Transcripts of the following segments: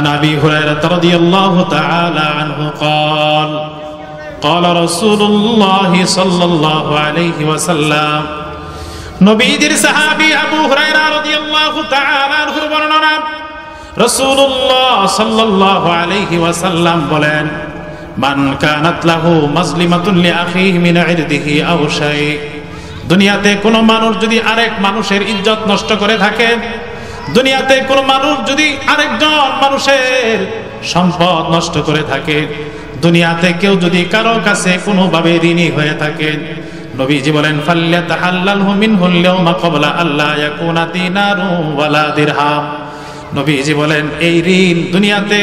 عن أبي هريرة رضي الله تعالى عنه قال قال رسول الله صلى الله عليه وسلم নবীজির সাহাবী আবু হুরায়রা রাদিয়াল্লাহু তাআলা আনহু বর্ণনা রাসূলুল্লাহ সাল্লাল্লাহু আলাইহি ওয়াসাল্লাম বলেন মান কানাত লাহু মাজলিমাতুন লিআখিহি মিন ইরদিহি আও শাই দুনিয়াতে কোন মানুষ যদি আরেক মানুষের ইজ্জত নষ্ট করে থাকে, দুনিয়াতে কোন মানুষ যদি আরেকজন মানুষের সম্পদ নষ্ট করে থাকে, দুনিয়াতে কেউ যদি কারো কাছে কোনোভাবে ঋণী হয়ে থাকে, নবীজি বলেন ফাল্যাতাহাল্লালহু মিনহুল ইয়াওমা ক্বাবলা আল্লা ইয়াকুনা দিনারু ওয়ালা দিরহাম। নবীজি বলেন এই ঋণ দুনিয়াতে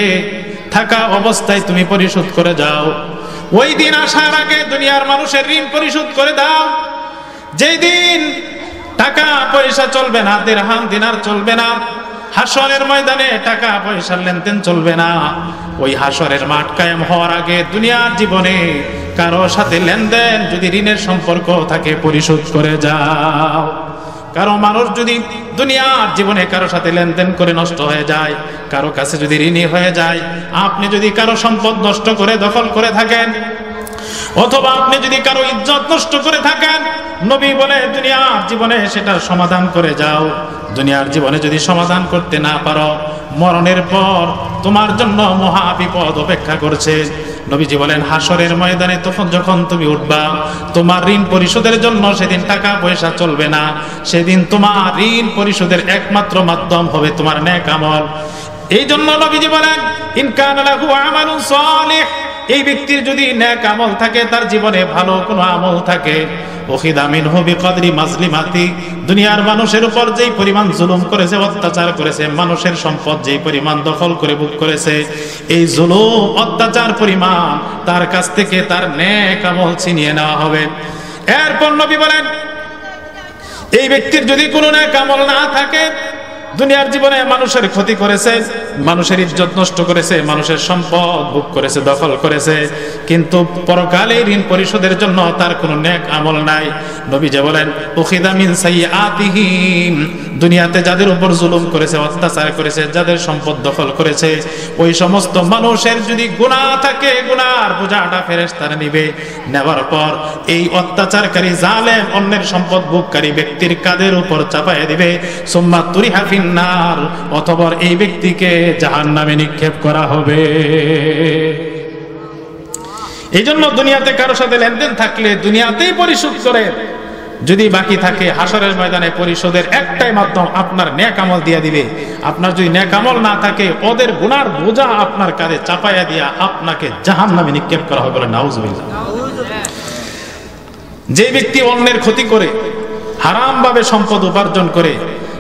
থাকা অবস্থায় তুমি পরিশোধ করে যাও, ওই দিন আসার আগে দুনিয়ার মানুষের ঋণ পরিশোধ করে দাও। যেই দিন টাকা পয়সা চলবে না, দিরহাম দিনার চলবে না, হাসরের ময়দানে টাকা পয়সার লেনদেন চলবে না, ওই হাসরের মাঠ কায়েম হওয়ার আগে দুনিয়ার জীবনে কারো সাথে লেনদেন যদি ঋণের সম্পর্ক থাকে পরিশোধ করে যাও। কারো মানুষ যদি দুনিয়ার জীবনে কারো সাথে লেনদেন করে নষ্ট হয়ে যায়, কারো কাছে যদি ঋণী হয়ে যায়, আপনি যদি কারো সম্পদ নষ্ট করে দখল করে থাকেন, অথবা আপনি যদি কারো ইজ্জত নষ্ট করে থাকেন, নবী বলে দুনিয়ার জীবনে সেটা সমাধান করে যাও। দুনিয়ার জীবনে যদি সমাধান করতে না পারো, মরণের পর তোমার জন্য মহা বিপদ অপেক্ষা করছে। নবীজি বলেন হাসরের ময়দানে তখন যখন তুমি উঠবা, তোমার ঋণ পরিশোধের জন্য সেদিন টাকা পয়সা চলবে না, সেদিন তোমার ঋণ পরিশোধের একমাত্র মাধ্যম হবে তোমার নেক আমল। এই জন্য নবীজি বলেন ইন কানা লাহু আমালুন সালিহ, এই ব্যক্তির যদি নেক আমল থাকে, তার জীবনে ভালো কোনো আমল থাকে, উখিদা মিনহু বিকদরি মাজলিমাতি, দুনিয়ার মানুষের উপর যেই পরিমাণ জুলুম করেছে, অত্যাচার করেছে, মানুষের সম্পদ যেই পরিমাণ দখল করে ভোগ করেছে, এই জুলুম অত্যাচার পরিমাণ তার কাছ থেকে তার নেক আমল ছিনিয়ে নেওয়া হবে। এরপর নবী বলেন এই ব্যক্তির যদি কোনো নেক আমল না থাকে, দুনিয়ার জীবনে মানুষের ক্ষতি করেছে, মানুষের ইজ্জত নষ্ট করেছে, মানুষের সম্পদ ভোগ করেছে, দখল করেছে, কিন্তু পরকালে ঋণ পরিশোধের জন্য তার কোনো নেক আমল নাই, নবী যে বলেন উখিদা মিন সাইয়্যাতিহিম, দুনিয়াতে যাদের উপর জুলুম করেছে, অত্যাচার করেছে, যাদের সম্পদ দখল করেছে, ওই সমস্ত মানুষের যদি গুনাহ থাকে, গুনার বোঝাটা ফেরেশতারা নিবে, নেওয়ার পর এই অত্যাচারকারী জালেম অন্যের সম্পদ ভোগকারী ব্যক্তির কাঁধের উপর চাপায় দিবে, সুম্মা তুরিহা ফিন্নার, অতঃপর এই ব্যক্তিকে জাহান্নামে নিক্ষেপ করা হবে। এই জন্য দুনিয়াতে কারো সাথে লেনদেন থাকলে দুনিয়াতেই পরিশোধ করে, যদি বাকি থাকে হাসরের ময়দানে পরিশোধের একটাই মাধ্যম আপনার নেক আমল দিয়ে দিবে। আপনার যদি নেক আমল না থাকে, ওদের গুনার বোঝা আপনার কাঁধে চাপাইয়া দিয়া আপনাকে জাহান্নামে নিক্ষেপ করা হবে। বলে নাউজুবিল্লাহ। যে ব্যক্তি অন্যের ক্ষতি করে, হারাম ভাবে সম্পদ উপার্জন করে,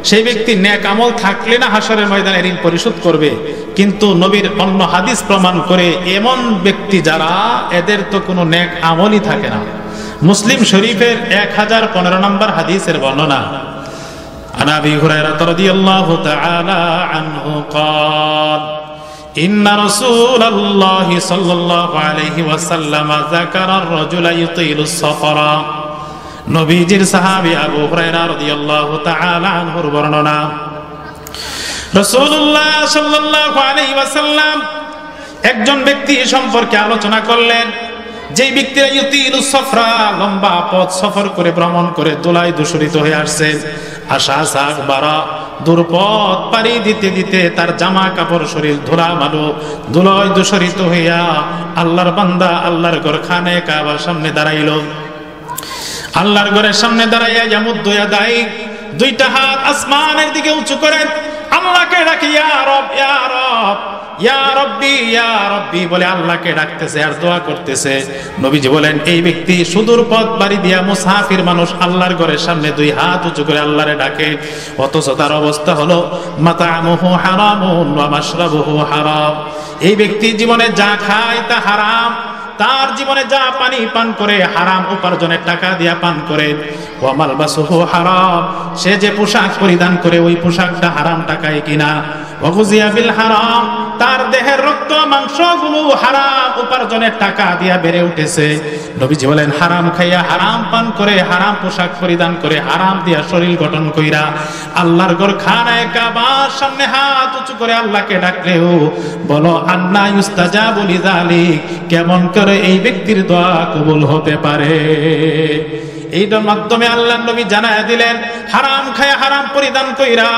সেই ব্যক্তি নেক আমল থাকলে না হাসরের ময়দানে ঋণ পরিশোধ করবে। কিন্তু নবীর অন্য হাদিস প্রমাণ করে এমন ব্যক্তি যারা, এদের তো কোনো নেক আমলই থাকে না। মুসলিম শরীফের 1015 নম্বর হাদিসের বর্ণনা, আন আবি হুরায়রা রাদিয়াল্লাহু তাআলা আনহু قال إن رسول الله صلى الله عليه وسلم ذكر الرجل يطيل السفر। নবীজির সাহাবী আবু হুরায়রা রাদিয়াল্লাহু তাআলা আনহুর বর্ণনা, রাসূলুল্লাহ সাল্লাল্লাহু আলাইহি ওয়াসাল্লাম একজন ব্যক্তি সম্পর্কে আলোচনা করলেন, যেই ব্যক্তিরা ইউতিলুস সফরা, লম্বা পথ সফর করে ভ্রমণ করে দোলায় দূষিত হয়ে আসছে, আশা সাক বারা, দুর্পথ পাড়ি দিতে দিতে তার জামা কাপড় শরীর ধুলা মালো ধুলায় দূষিত হইয়া আল্লাহর বান্দা আল্লাহর ঘর খানে কাবার সামনে দাঁড়াইল। আল্লাহর ঘরের সামনে দাঁড়াইয়া ইয়ামুদ্দু ইয়াদাই, দুইটা হাত আসমানের দিকে উঁচু করে আল্লাহকে ডাকি ইয়া রব ইয়া রব, ইয়া রব্বি ইয়া রব্বি বলে আল্লাহকে ডাকতেছে আর দোয়া করতেছে। নবীজি বলেন এই ব্যক্তি সুদূর পথ পাড়ি দিয়া মুসাফির মানুষ আল্লাহর ঘরের সামনে দুই হাত উঁচু করে আল্লাহরে ডাকে, অথচ তার অবস্থা হলো মাতামুহু হারামুন ওয়া মাশরাবুহু হারাম। এই ব্যক্তি জীবনে যা খায় তা হারাম, তার জীবনে যা পানি পান করে হারাম উপার্জনের টাকা দিয়া পান করে, ওয়া মালবাসুহু হারাম, সে যে পোশাক পরিধান করে ওই পোশাকটা হারাম টাকায় কিনা, ওয়াগুজিয়া বিল হারাম, তার দেহের রক্ত মাংসগুলো হারাম উপার্জনের টাকা দিয়া বেড়ে উঠেছে। নবীজি বলেন হারাম খাইয়া, হারাম পান করে, হারাম পোশাক পরিধান করে, হারাম দিয়া শরীর গঠন কইরা আল্লাহর ঘর খানায়ে কাবার সামনে হাত উঁচু করে আল্লাহকে ডাকলেও বলো আন্না ইউস্তাজাবু লিযালিক, কেমন করে এই ব্যক্তির দোয়া কবুল হতে পারে? এইটার মাধ্যমে আল্লাহর নবী জানায়া দিলেন হারাম খায়া, হারাম পরিধান কইরা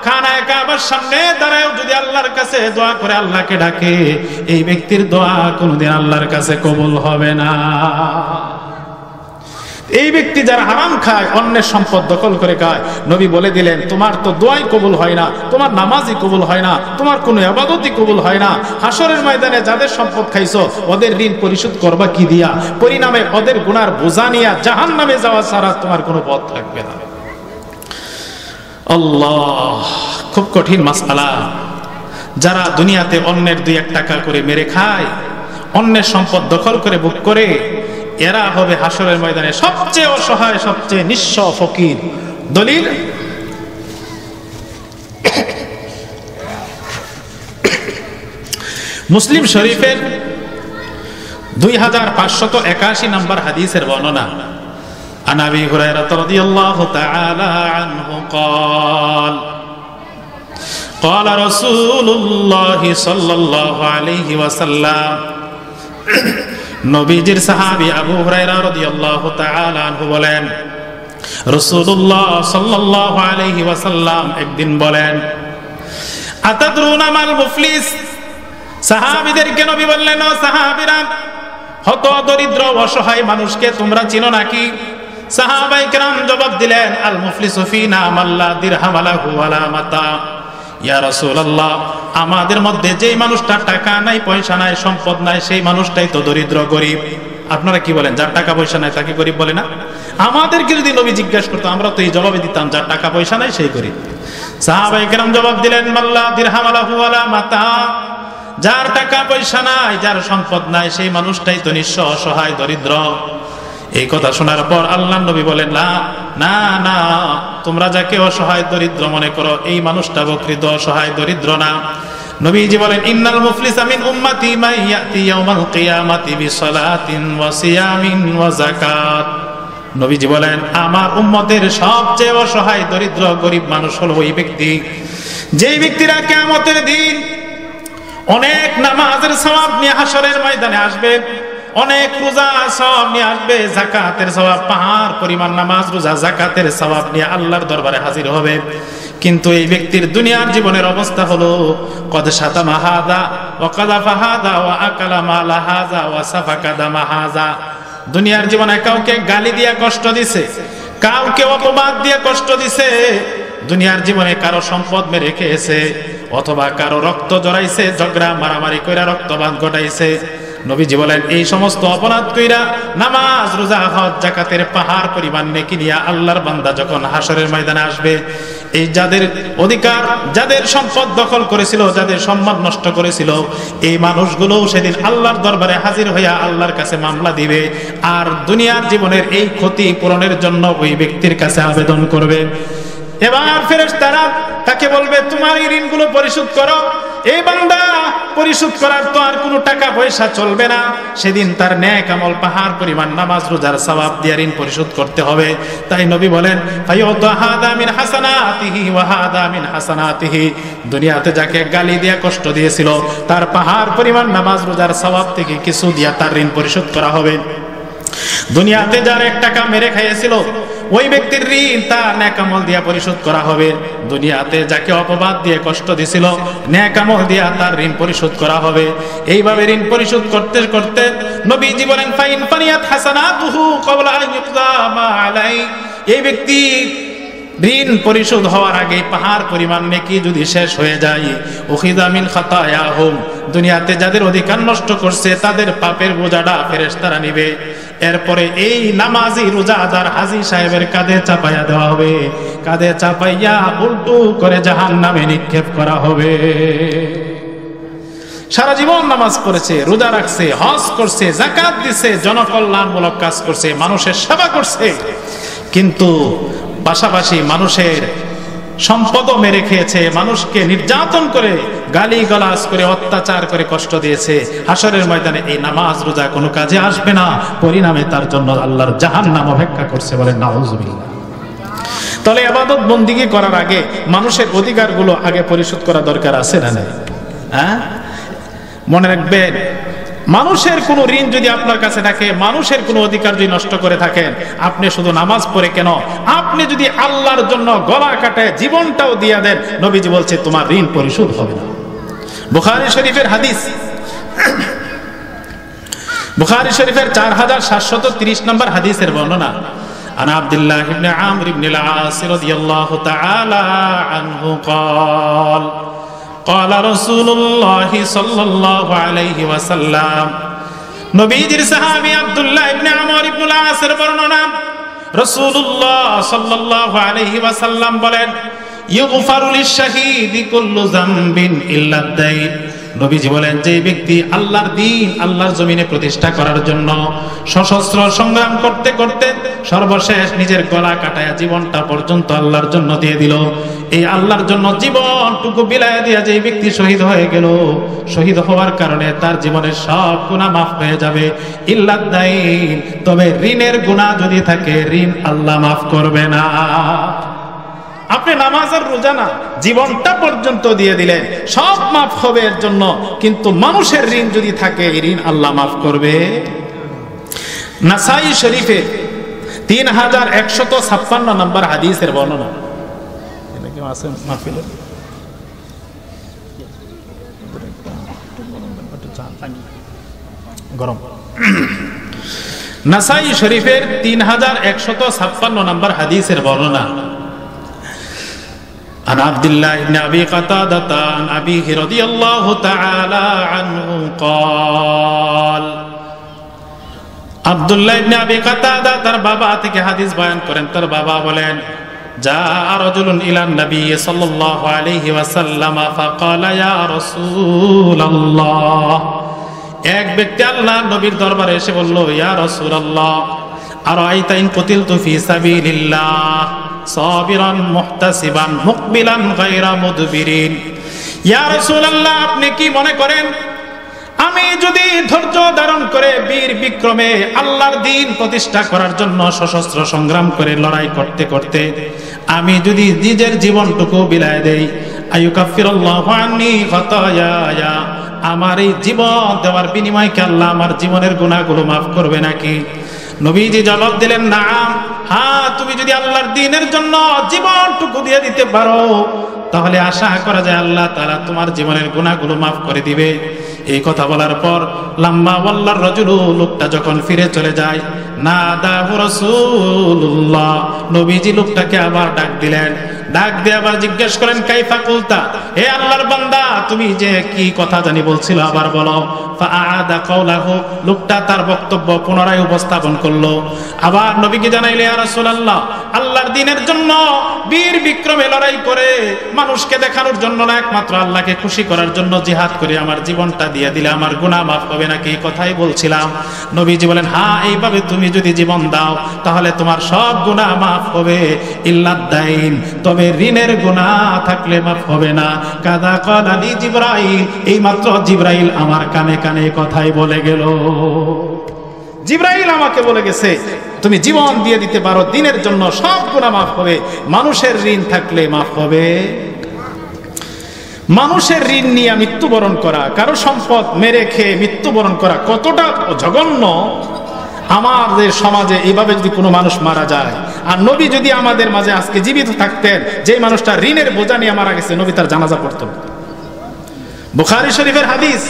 খানায়ে কাবার সামনে দাঁড়ায় যদি আল্লাহর কাছে দোয়া করে, আল্লাহকে ডাকে, এই ব্যক্তির দোয়া কোনোদিন আল্লাহর কাছে কবুল হবে না। এই ব্যক্তি যারা হারাম খায়, অন্যের সম্পদ দখল করে খায়, নবী বলে দিলেন তোমার তো দোয়াই কবুল হয় না, তোমার নামাজই কবুল হয় না, তোমার কোনো ইবাদতই কবুল হয় না। হাসরের ময়দানে যাদের সম্পদ খাইছো ওদের ঋণ পরিশোধ করবা কি দিয়া? পরিণামে ওদের গুনার বোঝা নিয়ে জাহান্নামে যাওয়া ছাড়া তোমার কোনো পথ থাকবে না। আল্লাহ, খুব কঠিন মাসআলা। যারা দুনিয়াতে অন্যের 2-1 টাকা করে মেরে খায়, অন্যের সম্পদ দখল করে ভোগ করে, এরা হবে হাসরের ময়দানে সবচেয়ে অসহায়, সবচেয়ে নিঃস্ব ফকির। দলিল মুসলিম শরীফের 2581 নম্বর হাদিসের বর্ণনা। আন আবি হুরায়রা রাদিয়াল্লাহু তাআলা আনহু قال قال رسول الله صلى الله عليه وسلم, নবীজির সাহাবী আবু হুরায়রা রাদিয়াল্লাহু তাআলা আনহু বলেন রাসূলুল্লাহ সাল্লাল্লাহু আলাইহি ওয়াসাল্লাম একদিন বলেন আতাদরুনা মাল মুফলিস, সাহাবীদেরকে নবী বললেন ও সাহাবীরা, হত দরিদ্র অসহায় মানুষকে তোমরা চিনো নাকি? সাহাবায়ে কেরাম জবাব দিলেন আল মুফলিসু ফিনা মাল্লা দিরহাম লাহু ওয়ালা মাতা। ইয়া রাসূলুল্লাহ, আমাদের মধ্যে যেই মানুষটা টাকা নাই, পয়সা নাই, সম্পদ নাই, সেই মানুষটাই তো দরিদ্র, গরিব। আপনারা কি বলেন? যার টাকা পয়সা নাই তাকে গরিব বলে না? আমাদেরকে যদি নবী জিজ্ঞাসা করতো আমরা তো এই জবাবে দিতাম যার টাকা পয়সা নাই সেই গরিব। সাহাবায়ে কেরাম জবাব দিলেন মাল্লা দিরহাম লাহু ওয়ালা মাতা, যার টাকা পয়সা নাই, যার সম্পদ নাই, সেই মানুষটাই তো নিঃস্ব, অসহায়, দরিদ্র। এই কথা শোনার পর আল্লাহর নবী বলেন না না না, তোমরা যাকে অসহায় দরিদ্র মনে করো এই মানুষটা প্রকৃত অসহায় দরিদ্র না। নবীজি বলেন ইন্নাল মুফলিসা মিন উম্মতি মান ইয়াতি ইয়াউমাল কিয়ামাতি বিসালাতিন ওয়া সিয়ামিন ওয়া যাকাত। নবীজি বলেন আমার উম্মতের সবচেয়ে অসহায় দরিদ্র গরিব মানুষ হলো ওই ব্যক্তি, যেই ব্যক্তিরা কিয়ামতের দিন অনেক নামাজের সওয়াব নিয়ে হাসরের ময়দানে আসবে, অনেক রোজা সওয়াব নিয়ে আসবে, যাকাতের সওয়াব, পাহাড় পরিমাণ নামাজ, রোজা, যাকাতের সওয়াব নিয়ে আল্লাহর দরবারে হাজির হবে। কিন্তু এই ব্যক্তির দুনিয়ার জীবনের অবস্থা হলো কদ শাতামা হাযা ওয়া কাযাফা হাযা ওয়া আকালা মালা হাযা ওয়া সাফাকা দামা হাযা। দুনিয়ার জীবনে কাউকে গালি দিয়ে কষ্ট দিছে, কাউকে অপবাদ দিয়ে কষ্ট দিছে, দুনিয়ার জীবনে কারো সম্পদ মেরে খেয়েছে, অথবা কারো রক্ত জড়াইছে, ঝগড়া মারামারি কইরা রক্তপাত ঘটাইছে। নবীজি বলেন এই সমস্ত অপরাধ কইরা নামাজ, রোজা, হজ, যাকাতের পাহাড় পরিমাণ নেকি নিয়ে আল্লাহর বান্দা যখন হাসরের ময়দানে আসবে, এই যাদের অধিকার, যাদের সম্পদ দখল করেছিল, যাদের সম্মান নষ্ট করেছিল, এই মানুষগুলো সেদিন আল্লাহর দরবারে হাজির হইয়া আল্লাহর কাছে মামলা দিবে, আর দুনিয়ার জীবনের এই ক্ষতি পূরণের জন্য ওই ব্যক্তির কাছে আবেদন করবে। এবার ফেরেশতারা তাকে বলবে তোমার এই ঋণগুলো পরিশোধ করো। এই বান্দা পরিশোধ করার তো আর কোনো টাকা পয়সা চলবে না, সেদিন তার নেক আমল, পাহাড় পরিমাণ নামাজ, রোজার সওয়াব দিয়ে ঋণ পরিশোধ করতে হবে। তাই নবী বলেন ফায়ুতা হাদা মিন হাসানাতিহি ওয়া হাদা মিন হাসানাতিহি, দুনিয়াতে যাকে গালি দিয়ে কষ্ট দিয়েছিল তার পাহাড় পরিমাণ নামাজ, রোজার সওয়াব থেকে কিছু দিয়া তার ঋণ পরিশোধ করা হবে। দুনিয়াতে যার 1 টাকা মেরে খাইয়েছিল ওই ব্যক্তির ঋণ তার নেক আমল দিয়ে পরিশোধ করা হবে। দুনিয়াতে যাকে অপবাদ দিয়ে কষ্ট দিছিল নেক আমল দিয়ে তার ঋণ পরিশোধ করা হবে। এইভাবে ঋণ পরিশোধ করতে করতে নবীজি বলেন ফাইন ফানিয়াত হাসানাতুহু ক্বাবলা আন ইউকযা মা আলাই, এই ব্যক্তি ঋণ পরিশোধ হওয়ার আগে পাহাড় পরিমাণ নেকি যদি শেষ হয়ে যায়, উখিযা মিন খাতায়াহুম, দুনিয়াতে যাদের অধিকার নষ্ট করছে তাদের পাপের বোঝাটা ফেরেশতারা নিবে। এরপরে এই নামাজি, রোজাদার হাজী সাহেবের কাঁধে চাপাইয়া দেওয়া হবে, কাঁধে চাপাইয়া উল্টো করে জাহান্নামে নিক্ষেপ করা হবে। সারা জীবন নামাজ পড়েছে, রোজা রাখছে, হজ করছে, যাকাত দিছে, জনকল্যাণমূলক কাজ করছে, মানুষের সেবা করছে, কিন্তু পাশাপাশি মানুষের সম্পদও মেরে খেয়েছে, মানুষকে নির্যাতন করে গালিগালাজ করে অত্যাচার করে কষ্ট দিয়েছে, হাসরের ময়দানে এই নামাজ রোজা কোনো কাজে আসবে না, পরিণামে তার জন্য আল্লাহর জাহান্নাম অপেক্ষা করছে। বলেন নাউজুবিল্লাহ। তাহলে ইবাদত বন্দেগী করার আগে মানুষের অধিকারগুলো আগে পরিশোধ করা দরকার আছে না নাই? হ্যাঁ, মনে রাখবেন, মানুষের কোনো ঋণ যদি আপনার কাছে থাকে, মানুষের কোনো অধিকার যদি নষ্ট করে থাকেন, আপনি শুধু নামাজ পড়ে কেন, আপনি যদি আল্লাহর জন্য গলা কাটায় জীবনটাও দিয়ে দেন, নবীজি বলছে তোমার ঋণ পরিশোধ হবে না। বুখারী শরীফের হাদিস, বুখারী শরীফের 4730 নম্বর হাদিসের বর্ণনা। আন আব্দুল্লাহ ইবনে আমর ইবনে আল-আস রাদিয়াল্লাহু তাআলা আনহু قال قال رسول الله صلى الله عليه وسلم, নবীজির সাহাবী আব্দুল্লাহ ইবনে আমর ইবনে আল-আস এর বর্ণনা, রাসূলুল্লাহ সাল্লাল্লাহু আলাইহি ওয়াসাল্লাম বলেন, ইউগফারু লিশ-শাহীদি কুল্লু যামবিন ইল্লা আদ-দাইন। নবীজি বলেন, যে ব্যক্তি আল্লাহর দ্বীন আল্লাহর জমিনে প্রতিষ্ঠা করার জন্য সশস্ত্র সংগ্রাম করতে করতে সর্বশেষ নিজের গলা কাটায়া জীবনটা পর্যন্ত আল্লাহর জন্য দিয়ে দিল, এই আল্লাহর জন্য জীবনটুকু বিলায় দিয়া যে ব্যক্তি শহীদ হয়ে গেল, শহীদ হওয়ার কারণে তার জীবনের সব গুনাহ মাফ হয়ে যাবে, ইল্লা আদ-দাইন, তবে ঋণের গুনাহ যদি থাকে ঋণ আল্লাহ মাফ করবে না। আপনি নামাজ আর রোজা না, জীবনটা পর্যন্ত দিয়ে দিলেন, সব মাফ হবে এর জন্য, কিন্তু মানুষের ঋণ যদি থাকে এই ঋণ আল্লাহ মাফ করবে। নাসাই শরীফে 3156 নম্বর হাদিসের বর্ণনা। গরম। নাসাই শরীফের 3156 নম্বর হাদিসের বর্ণনা। عن عبد الله بن أبي قتادة عن أبيه رضي الله تعالى عنه قال, আব্দুল্লাহ ইবনে আবি কাতাদা তার বাবা থেকে হাদিস বয়ান করেন, তার বাবা বলেন, জা রাজুলুন ইলান নবী সাল্লাল্লাহু আলাইহি ওয়াসাল্লাম ফাকালা ইয়া রাসূলুল্লাহ, এক ব্যক্তি আল্লাহর নবীর দরবারে এসে বলল, ইয়া রাসূলুল্লাহ, আরাইতা ইন কুতিলতু ফি সাবিলিল্লাহ সাবিরান মুহতাসিবান মুকবিলান গায়রা মুদবিরিন। ইয়া রাসূলুল্লাহ, আপনি কি মনে করেন আমি যদি ধৈর্য ধারণ করে বীর বিক্রমে আল্লাহর দ্বীন প্রতিষ্ঠা করার জন্য সশস্ত্র সংগ্রাম করে লড়াই করতে করতে আমি যদি নিজের জীবনটুকু বিলায় দেই, আইয়ুকাফিরুল্লাহু আন্নী খাতায়ায়া, আমার এই জীবন দেওয়ার বিনিময়ে কি আল্লাহ আমার জীবনের গুনাহগুলো মাফ করবে নাকি? নবীজি জবাব দিলেন, নাম, হ্যাঁ, তুমি যদি আল্লাহর দ্বীনের জন্য জীবনটুকু দিয়ে দিতে পারো তাহলে আশা করা যায় আল্লাহ তাআলা তোমার জীবনের গুনাহগুলো মাফ করে দিবে। এই কথা বলার পর লাম্মা ওয়াল্লার রাজুলু, লোকটা যখন ফিরে চলে যায়, নাদাহু রাসূলুল্লাহ, নবীজি লোকটাকে আবার ডাক দিলেন, ডাক দিয়ে আবার জিজ্ঞেস করেন, কাইফা কুলতা, হে আল্লাহর বান্দা তুমি যে কি কথা জানি বলছিল আবার বলো। ফাআদা কাওলাহু, লোকটা তার বক্তব্য পুনরায় উপস্থাপন করলো। আবার নবীকে জানাইলে, ইয়া রাসূলুল্লাহ, আল্লাহর দ্বীনের জন্য বীর বিক্রমে লড়াই করে মানুষকে দেখানোর জন্য না, একমাত্র আল্লাহকে খুশি করার জন্য জিহাদ করে আমার জীবনটা দিয়ে দিলে আমার গুনাহ মাফ হবে নাকি? এই কথাই বলছিলাম। নবীজি বলেন, হ্যাঁ, এইভাবে তুমি যদি জীবন দাও তাহলে তোমার সব গুনাহ মাফ হবে, ইল্লা দাইন, তবে ঋণের গুনাহ থাকলে মাফ হবে না। কাদা ক্বালা লি জিবরাইল, এই মাত্র জিবরাইল আমার কানে কানে কথাই বলে গেল। জিবরাইল আমাকে বলে গেছে তুমি জীবন দিয়ে দিতে পারো, দ্বীনের জন্য সব গুনাহ মাফ হবে, মানুষের ঋণ থাকলে মাফ হবে। মানুষের ঋণ নিয়ে মৃত্যুবরণ করা, কারো সম্পদ মেরে খেয়ে মৃত্যুবরণ করা কতটা জঘন্য। আমাদের সমাজে এইভাবে যদি কোনো মানুষ মারা যায়, আর নবী যদি আমাদের মাঝে আজকে জীবিত থাকতেন, যে মানুষটা ঋণের বোঝা নিয়ে মারা গেছে, নবী তার জানাজা পড়তেন। বুখারী শরীফের হাদিস,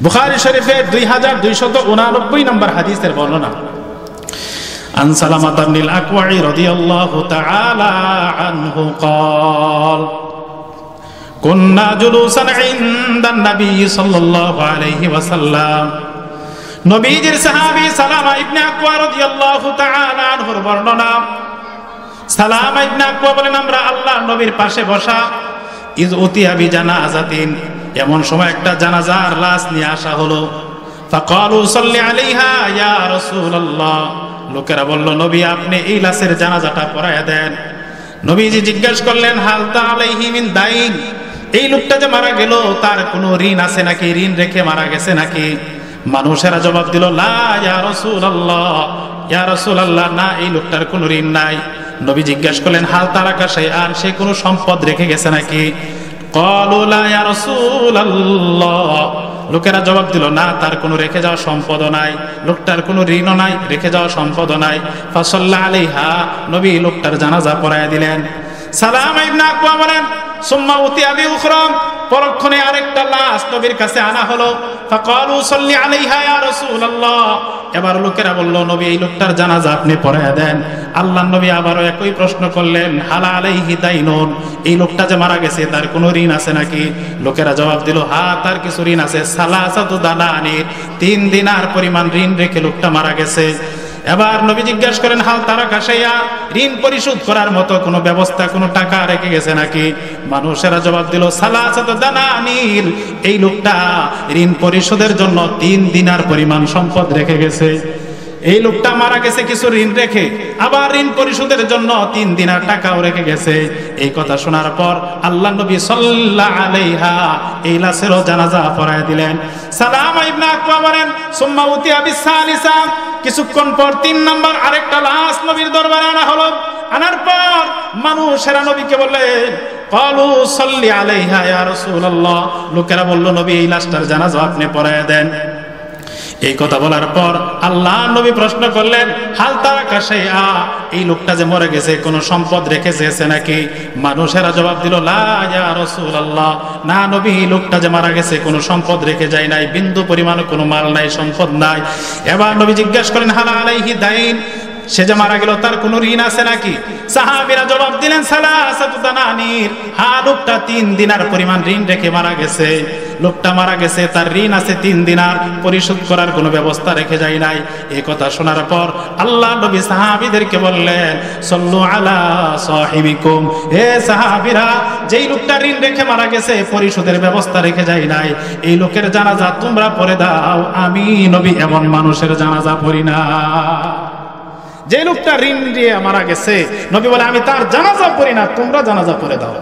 বুখারী শরীফের 2289 নম্বর হাদিসের বর্ণনা। عن سلمة بن الأكوع رضي الله تعالى عنه قال كنا جلوسا عند النبي صلى الله عليه وسلم, নবীজির সাহাবী সালামা ইবনে আকওয়া রাদিয়াল্লাহু তাআলা আনহুর বর্ণনা। সালামা ইবনে আকওয়া বলেন, আমরা আল্লাহর নবীর পাশে বসা, ইজ উতিয়া বিজানাজাতিন, এমন সময় একটা জানাজার লাশ নিয়ে আসা হলো। ফাকালু সাল্লি আলাইহা ইয়া রাসূলুল্লাহ, লোকেরা বলল, নবী আপনি এই লাশের জানাজাটা পড়ায়া দেন। নবীজি জিজ্ঞাসা করলেন হাল তাআলাইহি মিন দাইন, এই লোকটা যে মারা গেল তার কোনো ঋণ আছে নাকি, ঋণ রেখে মারা গেছে নাকি? মানুষেরা জবাব দিল লা ইয়া রাসূলুল্লাহ, ইয়া রাসূলুল্লাহ, না এই লোকটার কোনো ঋণ নাই। নবী জিজ্ঞাসা করলেন হাল তারাকা শাইআন, সে কোনো সম্পদ রেখে গেছে নাকি? ক্বালু লা ইয়া রাসূলুল্লাহ, লোকেরা জবাব দিল না, তার কোনো রেখে যাওয়া সম্পদও নাই, লোকটার কোনো ঋণও নাই, রেখে যাওয়া সম্পদও নাই। ফাসাল্লা আলাইহা, নবী লোকটার জানাজা পড়ায়া দিলেন। সালামা ইবনে আকওয়া বলেন সুম্মা উতিয়া বি উখরা, পরক্ষণে আরেকটা লাশ নবীর কাছে আনা হলো। ফাকালু সাল্লি আলাইহা ইয়া রাসূলুল্লাহ, এবার লোকেরা বলল নবী এই লোকটার জানাজা আপনি পড়ায়া দেন। আল্লাহর নবী আবারও একই প্রশ্ন করলেন হাল আলাইহি দাইনুন, এই লোকটা যে মারা গেছে তার কোনো ঋণ আছে নাকি? লোকেরা জবাব দিল হ্যাঁ তার কিছু ঋণ আছে, সালাসাতু দানানির, 3 দিনার পরিমাণ ঋণ রেখে লোকটা মারা গেছে। এবার নবী জিজ্ঞাসা করেন হাল তারাকা শাইআ, ঋণ পরিশোধ করার মতো কোনো ব্যবস্থা, কোনো টাকা রেখে গেছে নাকি? মানুষেরা জবাব দিল সালাসাতু দানানির, এই লোকটা ঋণ পরিশোধের জন্য 3 দিনার পরিমাণ সম্পদ রেখে গেছে। এই লোকটা মারা গেছে কিছু ঋণ রেখে, আবার ঋণ পরিশোধের জন্য 3 দিনার টাকাও রেখে গেছে। এই কথা শোনার পর আল্লাহ নবী সাল্লাল্লাহু আলাইহা এই লাশেরও জানাজা পড়ায় দিলেন। সালামা ইবনে আকওয়া বলেন সুম্মা উতিয়া বিসালিসা, কিছুক্ষণ পর 3 নম্বর আরেকটা লাশ নবীর দরবারে আনা হলো। আনার পর মানুষেরা নবীকে বললেন ক্বালু সাল্লি আলাইহা ইয়া রাসূলুল্লাহ, লোকেরা বলল নবী এই লাশটার জানাজা আপনি পড়ায় দেন। এই কথা বলার পর আল্লাহ নবী প্রশ্ন করলেন হাল তারাকা শাইআ, এই লোকটা যে মরে গেছে কোনো সম্পদ রেখে গেছে নাকি? মানুষেরা জবাব দিল লা ইয়া রাসূলুল্লাহ, না নবী এই লোকটা যে মারা গেছে কোনো সম্পদ রেখে যায় নাই, বিন্দু পরিমাণ কোনো মাল নাই, সম্পদ নাই। এবার নবী জিজ্ঞাসা করেন হাল আলাইহি দাইন, সে যে মারা গেল তার কোনো ঋণ আছে নাকি? সাহাবীরা জবাব দিলেন সালাসাতু দানানির, হ্যাঁ লোকটা 3 দিনার পরিমাণ ঋণ রেখে মারা গেছে। লোকটা মারা গেছে, তার ঋণ আছে 3 দিনার, পরিশোধ করার কোনো ব্যবস্থা রেখে যায় নাই। এই কথা শোনার পর আল্লাহ নবী সাহাবীদেরকে বললেন সাল্লু আলা সাহিবিকুম, হে সাহাবীরা, যেই লোকটা ঋণ রেখে মারা গেছে পরিশোধের ব্যবস্থা রেখে যায় নাই, এই লোকের জানাজা তোমরা পড়ে দাও, আমি নবী এমন মানুষের জানাজা পড়ি না। যে লোকটা ঋণ দিয়ে মারা গেছে নবী বলে আমি তার জানাজা পড়ি না, তোমরা জানাজা পড়ে দাও।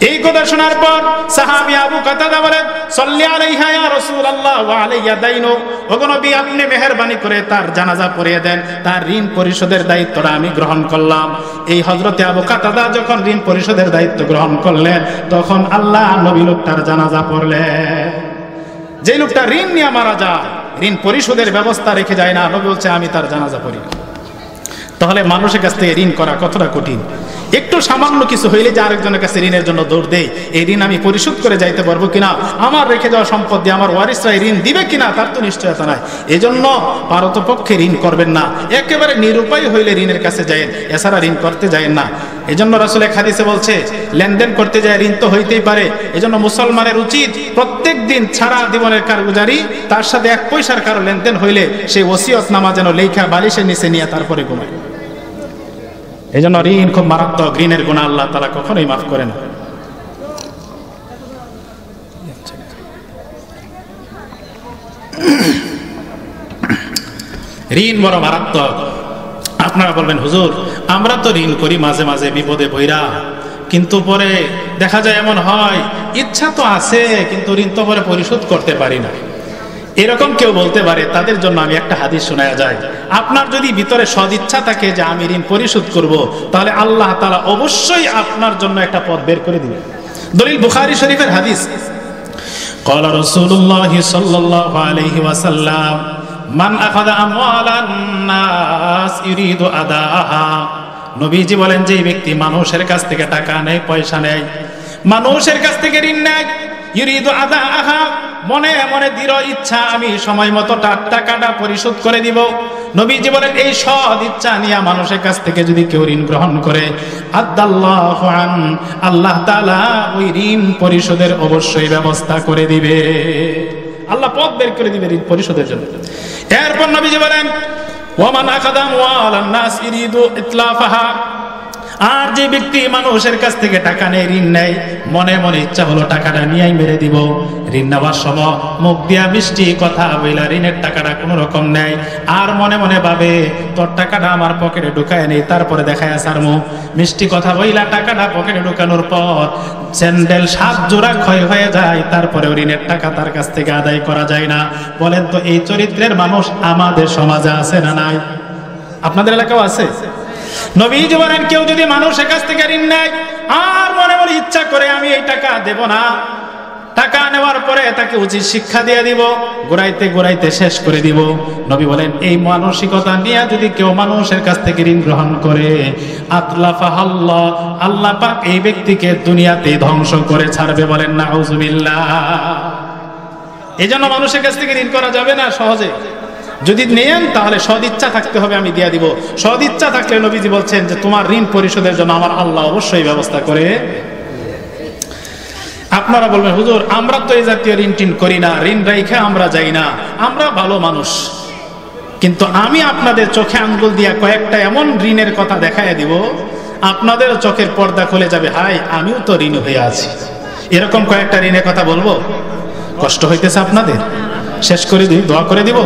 এই কথা শোনার পর সাহাবী আবু কাতাদা বলেন সাল্লি আলাইহা ইয়া রাসূলুল্লাহ ওয়া আলাইয়া দাইনু, ওগো নবী আপনি মেহেরবানি করে তার জানাজা পড়িয়ে দেন, তার ঋণ পরিশোধের দায়িত্বটা আমি গ্রহণ করলাম। এই হযরতে আবু কাতাদা যখন ঋণ পরিশোধের দায়িত্ব গ্রহণ করলেন তখন আল্লাহ নবী লোকটার জানাজা পড়লেন। যে লোকটা ঋণ নিয়ে মারা যায়, ঋণ পরিশোধের ব্যবস্থা রেখে যায় না, নবী বলছে আমি তার জানাজা পড়ি। তাহলে মানুষের কাছ থেকে ঋণ করা কতটা কঠিন। একটু সামান্য কিছু হইলে যে আরেকজনের কাছে ঋণের জন্য দৌড় দেই, এই ঋণ আমি পরিশোধ করে যাইতে পারবো কিনা, আমার রেখে যাওয়া সম্পদ দিয়ে আমার ওয়ারিসরা ঋণ দিবে কিনা তার তো নিশ্চয়তা নাই। এজন্য পারতপক্ষে ঋণ করবেন না, একেবারে নিরুপায় হইলে ঋণের কাছে যায়, এছাড়া ঋণ করতে যায় না। এজন্য রাসূল এক হাদিসে বলছে লেনদেন করতে যায় ঋণ তো হইতেই পারে। এজন্য মুসলমানের উচিত প্রত্যেক দিন সারা জীবনের কারগুজারি তার সাথে 1 পয়সার কারো লেনদেন হইলে সেই ওসিয়তনামা যেন লেখা বালিশের নিচে নিয়ে তারপরে ঘুমায়। এই জন্য ঋণ খুব মারাত্মক, ঋণের গুনাহ আল্লাহ তাআলা কখনোই মাফ করে না। ঋণ বড় মারাত্মক। আপনারা বলবেন হুজুর আমরা তো ঋণ করি মাঝে মাঝে বিপদে পইরা, কিন্তু পরে দেখা যায় এমন হয় ইচ্ছা তো আছে কিন্তু ঋণ তো পরে পরিশোধ করতে পারি না। এরকম কেউ বলতে পারে, তাদের জন্য আমি একটা হাদিস শোনায়া যায়। আপনার যদি ভিতরে সদিচ্ছা থাকে যে আমি ঋণ পরিশোধ করব, তাহলে আল্লাহ তাআলা অবশ্যই আপনার জন্য একটা পথ বের করে দিবেন। দলিল বুখারী শরীফের হাদিস, قال رسول الله صلى الله عليه وسلم من اخذ اموال الناس يريد اداها, নবীজি বলেন যে ব্যক্তি মানুষের কাছ থেকে টাকা নেয়, পয়সা নেয়, মানুষের কাছ থেকে ঋণ নেয়, ইউরিদু আদাহা, মনে মনে দৃঢ় ইচ্ছা আমি সময় মতো টাকাটা পরিশোধ করে দিব। নবীজি বলেন এই সৎ ইচ্ছা নিয়ে মানুষের কাছ থেকে যদি কেউ ঋণ গ্রহণ করে, আদাল্লাহু আন, আল্লাহ তাআলা ওই ঋণ পরিশোধের অবশ্যই ব্যবস্থা করে দিবে, আল্লাহ পথ বের করে দিবে ঋণ পরিশোধের জন্য। এরপর নবীজি বলেন ওয়ামান আখাদা আমওয়ালান নাস ইরিদু ইতলাফাহা, আর যে ব্যক্তি মানুষের কাছ থেকে টাকা নেয়, ঋণ নেয়, মনে মনে ইচ্ছা হলো টাকাটা নিয়েই মেরে দিব, ঋণ নেওয়ার সময় মুখ দিয়া মিষ্টি কথা বইলা ঋণের টাকাটা কোনো রকম নেয়, আর মনে মনে ভাবে তোর টাকাটা আমার পকেটে ঢুকায় নেই, তারপরে দেখায় আসার মুখ মিষ্টি কথা বইলা টাকাটা পকেটে ঢুকানোর পর স্যান্ডেল 7 জোড়া ক্ষয় হয়ে যায়, তারপরে ঋণের টাকা তার কাছ থেকে আদায় করা যায় না। বলেন তো এই চরিত্রের মানুষ আমাদের সমাজে আছে না নাই? আপনাদের এলাকাও আছে? নবীজি বলেন কেউ যদি মানুষের কাছ থেকে ঋণ নেয় আর মনে মনে ইচ্ছা করে আমি এই টাকা দেব না, টাকা নেওয়ার পরে তাকে উচিত শিক্ষা দিয়ে দিব, ঘুরাইতে ঘুরাইতে শেষ করে দিব, নবী বলেন এই মানসিকতা নিয়ে যদি কেউ মানুষের কাছ থেকে ঋণ গ্রহণ করে, আতলাফাহাল্লাহ, আল্লাহ পাক এই ব্যক্তিকে দুনিয়াতে ধ্বংস করে ছাড়বে। বলেন নাউজুবিল্লাহ। এই জন্য মানুষের কাছ থেকে ঋণ করা যাবে না সহজে। যদি নেন তাহলে সদিচ্ছা থাকতে হবে, আমি দিয়ে দিব। সদিচ্ছা থাকলে নবীজি বলছেন যে তোমার ঋণ পরিশোধের জন্য আমার আল্লাহ অবশ্যই ব্যবস্থা করে। আপনারা বলবেন হুজুর আমরা তো এই জাতীয় ঋণ টিন করি না, ঋণ রাইখা আমরা যাই না, আমরা ভালো মানুষ। কিন্তু আমি আপনাদের চোখে আঙ্গুল দিয়া কয়েকটা এমন ঋণের কথা দেখাইয়া দিব, আপনাদের চোখের পর্দা খুলে যাবে, হাই আমিও তো ঋণ হয়ে আছি। এরকম কয়েকটা ঋণের কথা বলবো। কষ্ট হইতেছে আপনাদের? শেষ করে দিই, দোয়া করে দিব।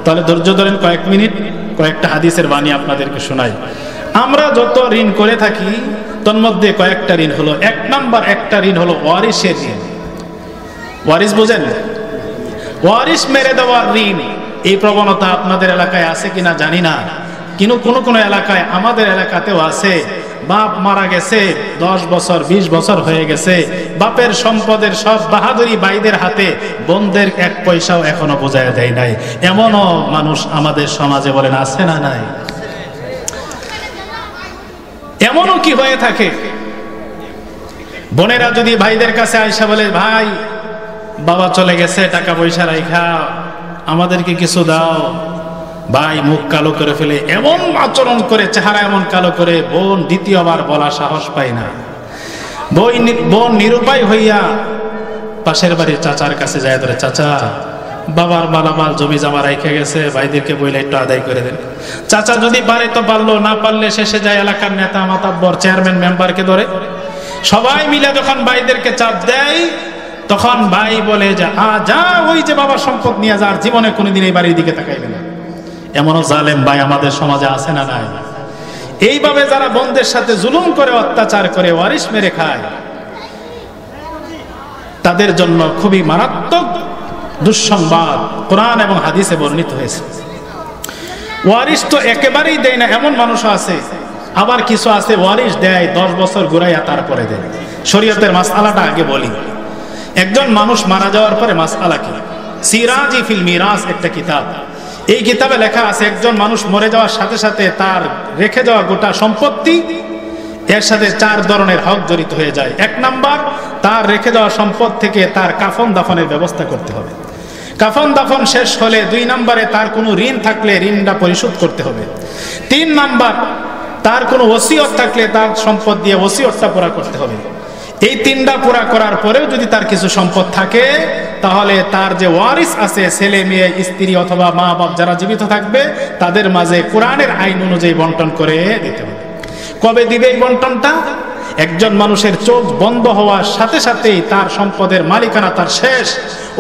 তাহলে ধৈর্য ধরেন কয়েক মিনিট, কয়েকটা হাদিসের বাণী আপনাদেরকে শোনাই। আমরা যত ঋণ করে থাকি তোর মধ্যে কয়েকটা ঋণ হলো, 1 নাম্বার একটা ঋণ হলো ওয়ারিসের ঋণ। ওয়ারিস বোঝেন? ওয়ারিস মেরে দেওয়ার ঋণ। এই প্রবণতা আপনাদের এলাকায় আছে কিনা জানি না, কিন্তু কোন কোন এলাকায়, আমাদের এলাকাতেও আছে। বাপ মারা গেছে 10 বছর 20 বছর হয়ে গেছে, বাপের সম্পদের সব বাহাদুরি ভাইদের হাতে, বোনদের 1 পয়সাও এখনো বোঝায় দেয় নাই। এমনও মানুষ আমাদের সমাজে বলেন আছে না নাই? এমনও কি হয়ে থাকে, বোনেরা যদি ভাইদের কাছে আইসা বলে ভাই বাবা চলে গেছে, টাকা পয়সা রাইখা আমাদেরকে কিছু দাও, ভাই মুখ কালো করে ফেলে, এমন আচরণ করে, চেহারা এমন কালো করে, বোন দ্বিতীয়বার বলা সাহস পায় না। বোন নিরুপায় হইয়া পাশের বাড়ির চাচার কাছে যায়, ধরে চাচা বাবার মালামাল জমি জমা রাইখে গেছে, ভাইদেরকে বইলে একটু আদায় করে দেন। চাচা যদি পারে তো পারলো, না পারলে শেষে যায় এলাকার নেতা মাতাব্বর চেয়ারম্যান মেম্বারকে ধরে। সবাই মিলে যখন ভাইদেরকে চাপ দেয় তখন ভাই বলে যে যা ওই যে বাবার সম্পদ নিয়ে যা, আর জীবনে কোনোদিন এই বাড়ির দিকে তাকাইবে না। এমনও জালেম ভাই আমাদের সমাজে আছে না নাই? এইভাবে যারা বোনদের সাথে জুলুম করে, অত্যাচার করে, ওয়ারিশ মেরে খায়, তাদের জন্য খুবই মারাত্মক দুঃসংবাদ কোরআন এবং হাদিসে বর্ণিত হয়েছে। ওয়ারিশ তো একেবারেই দেয় না এমন মানুষও আছে, আবার কিছু আছে ওয়ারিশ দেয় 10 বছর ঘুরাইয়া তারপরে দেয়। শরীয়তের মাসআলাটা আগে বলি। একজন মানুষ মারা যাওয়ার পরে মাসআলা কি? সিরাজি ফিল মিরাস একটা কিতাব, এই কিতাবে লেখা আছে একজন মানুষ মরে যাওয়ার সাথে সাথে তার রেখে যাওয়া গোটা সম্পত্তি, এর সাথে 4 ধরনের হক জড়িত হয়ে যায়। 1 নাম্বার, তার রেখে যাওয়া সম্পদ থেকে তার কাফন দাফনের ব্যবস্থা করতে হবে। কাফন দাফন শেষ হলে 2 নম্বরে তার কোনো ঋণ থাকলে ঋণটা পরিশোধ করতে হবে। 3 নাম্বার, তার কোনো ওসিয়ত থাকলে তার সম্পদ দিয়ে ওসিয়তটা পুরা করতে হবে। এই 3টা পুরা করার পরেও যদি তার কিছু সম্পদ থাকে, তাহলে তার যে ওয়ারিস আছে, ছেলে মেয়ে স্ত্রী অথবা মা বাপ যারা জীবিত থাকবে, তাদের মাঝে কোরআনের আইন অনুযায়ী বন্টন করে দিতে হবে। কবে দিবে এই বন্টনটা? একজন মানুষের চোখ বন্ধ হওয়ার সাথে সাথেই তার সম্পদের মালিকানা তার শেষ,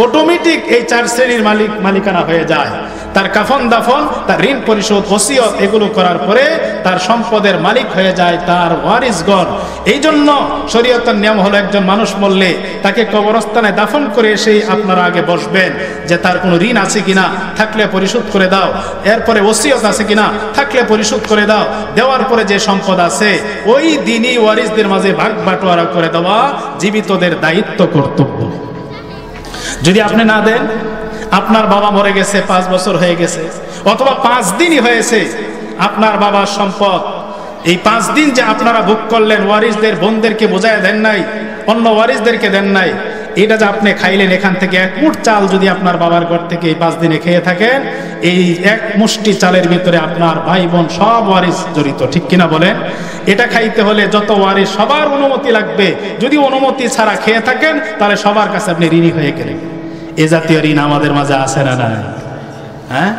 অটোমেটিক এই 4 শ্রেণীর মালিকানা হয়ে যায়। তার কাফন দাফন, তার ঋণ পরিশোধ, ওসিয়ত এগুলো করার পরে তার সম্পদের মালিক হয়ে যায় তার ওয়ারিসগণ। এই জন্য শরীয়তের নিয়ম হলো একজন মানুষ মরলে তাকে কবরস্থানে দাফন করে এসেই আপনারা আগে বসবেন যে তার কোনো ঋণ আছে কিনা, থাকলে পরিশোধ করে দাও। এরপরে ওসিয়ত আছে কিনা, থাকলে পরিশোধ করে দাও। দেওয়ার পরে যে সম্পদ আছে ওই দিনই ওয়ারিসদের মাঝে ভাগ বাটোয়ারা করে দেওয়া জীবিতদের দায়িত্ব, কর্তব্য। যদি আপনি না দেন, আপনার বাবা মরে গেছে 5 বছর হয়ে গেছে, অথবা 5 দিনই হয়েছে, আপনার বাবার সম্পদ এই 5 দিন যে আপনারা ভোগ করলেন, ওয়ারিসদের বোনদেরকে বোঝায় দেন নাই, অন্য ওয়ারিসদেরকে দেন নাই, এটা যে আপনি খাইলেন, এখান থেকে 1 মুঠ চাল যদি আপনার বাবার ঘর থেকে এই 5 দিনে খেয়ে থাকেন, এই 1 মুষ্টি চালের ভিতরে আপনার ভাই বোন সব ওয়ারিস জড়িত, ঠিক কিনা বলেন? এটা খাইতে হলে যত ওয়ারিস সবার অনুমতি লাগবে। যদি অনুমতি ছাড়া খেয়ে থাকেন তাহলে সবার কাছে আপনি ঋণী হয়ে গেলেন। এ জাতীয় ঋণ আমাদের মাঝে আছে না নাই? হ্যাঁ,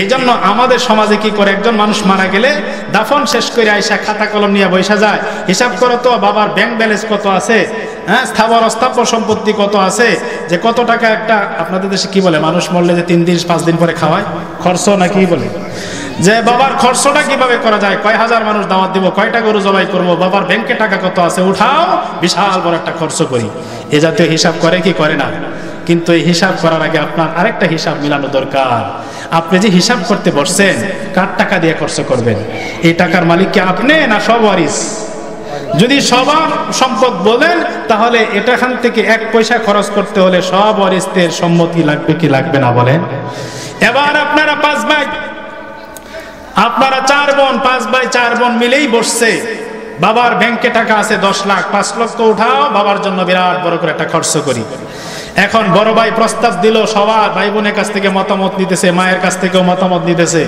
এই জন্য আমাদের সমাজে কি করে, একজন মানুষ মারা গেলে দাফন শেষ করে আইসা খাতা কলম নিয়ে বসা যায়, হিসাব করো তো বাবার ব্যাংক ব্যালেন্স কত আছে, হ্যাঁ, স্থাবর অস্থাবর সম্পত্তি কত আছে, যে কত টাকা একটা, আপনাদের দেশে কি বলে মানুষ মরলে যে 3 দিন 5 দিন পরে খাওয়ায়, খরচ না কি বলে, যে বাবার খরচটা কিভাবে করা যায়, কয় হাজার মানুষ দাওয়াত দিব, কয়টা গরু জবাই করবো, বাবার ব্যাংকে টাকা কত আছে, উঠাও বিশাল বড় একটা খরচ করি, এ জাতীয় হিসাব করে কি করে না। কিন্তু এই হিসাব করার আগে আপনার আরেকটা হিসাব মিলানো দরকার। আপনি যে হিসাব করতে বসছেন, কার টাকা দিয়ে খরচ করবেন, এই টাকার মালিক কি আপনি না সব ওয়ারিস? যদি সবার সম্পদ বলেন তাহলে এটাখান থেকে 1 পয়সা খরচ করতে হলে সব ওয়ারিসদের সম্মতি লাগবে কি লাগবে না বলেন? এবার আপনারা 5 ভাই, আপনারা 4 বোন, 5 ভাই 4 বোন মিলেই বসছে, বাবার ব্যাংকে টাকা আছে 10 লাখ, 5 লক্ষ উঠাও বাবার জন্য বিরাট বড় করে একটা খরচ করি। এখন বড় ভাই প্রস্তাব দিল, সবার ভাই বোনের কাছ থেকে মতামত নিতেছে, মায়ের কাছ থেকেও মতামত নিতেছে।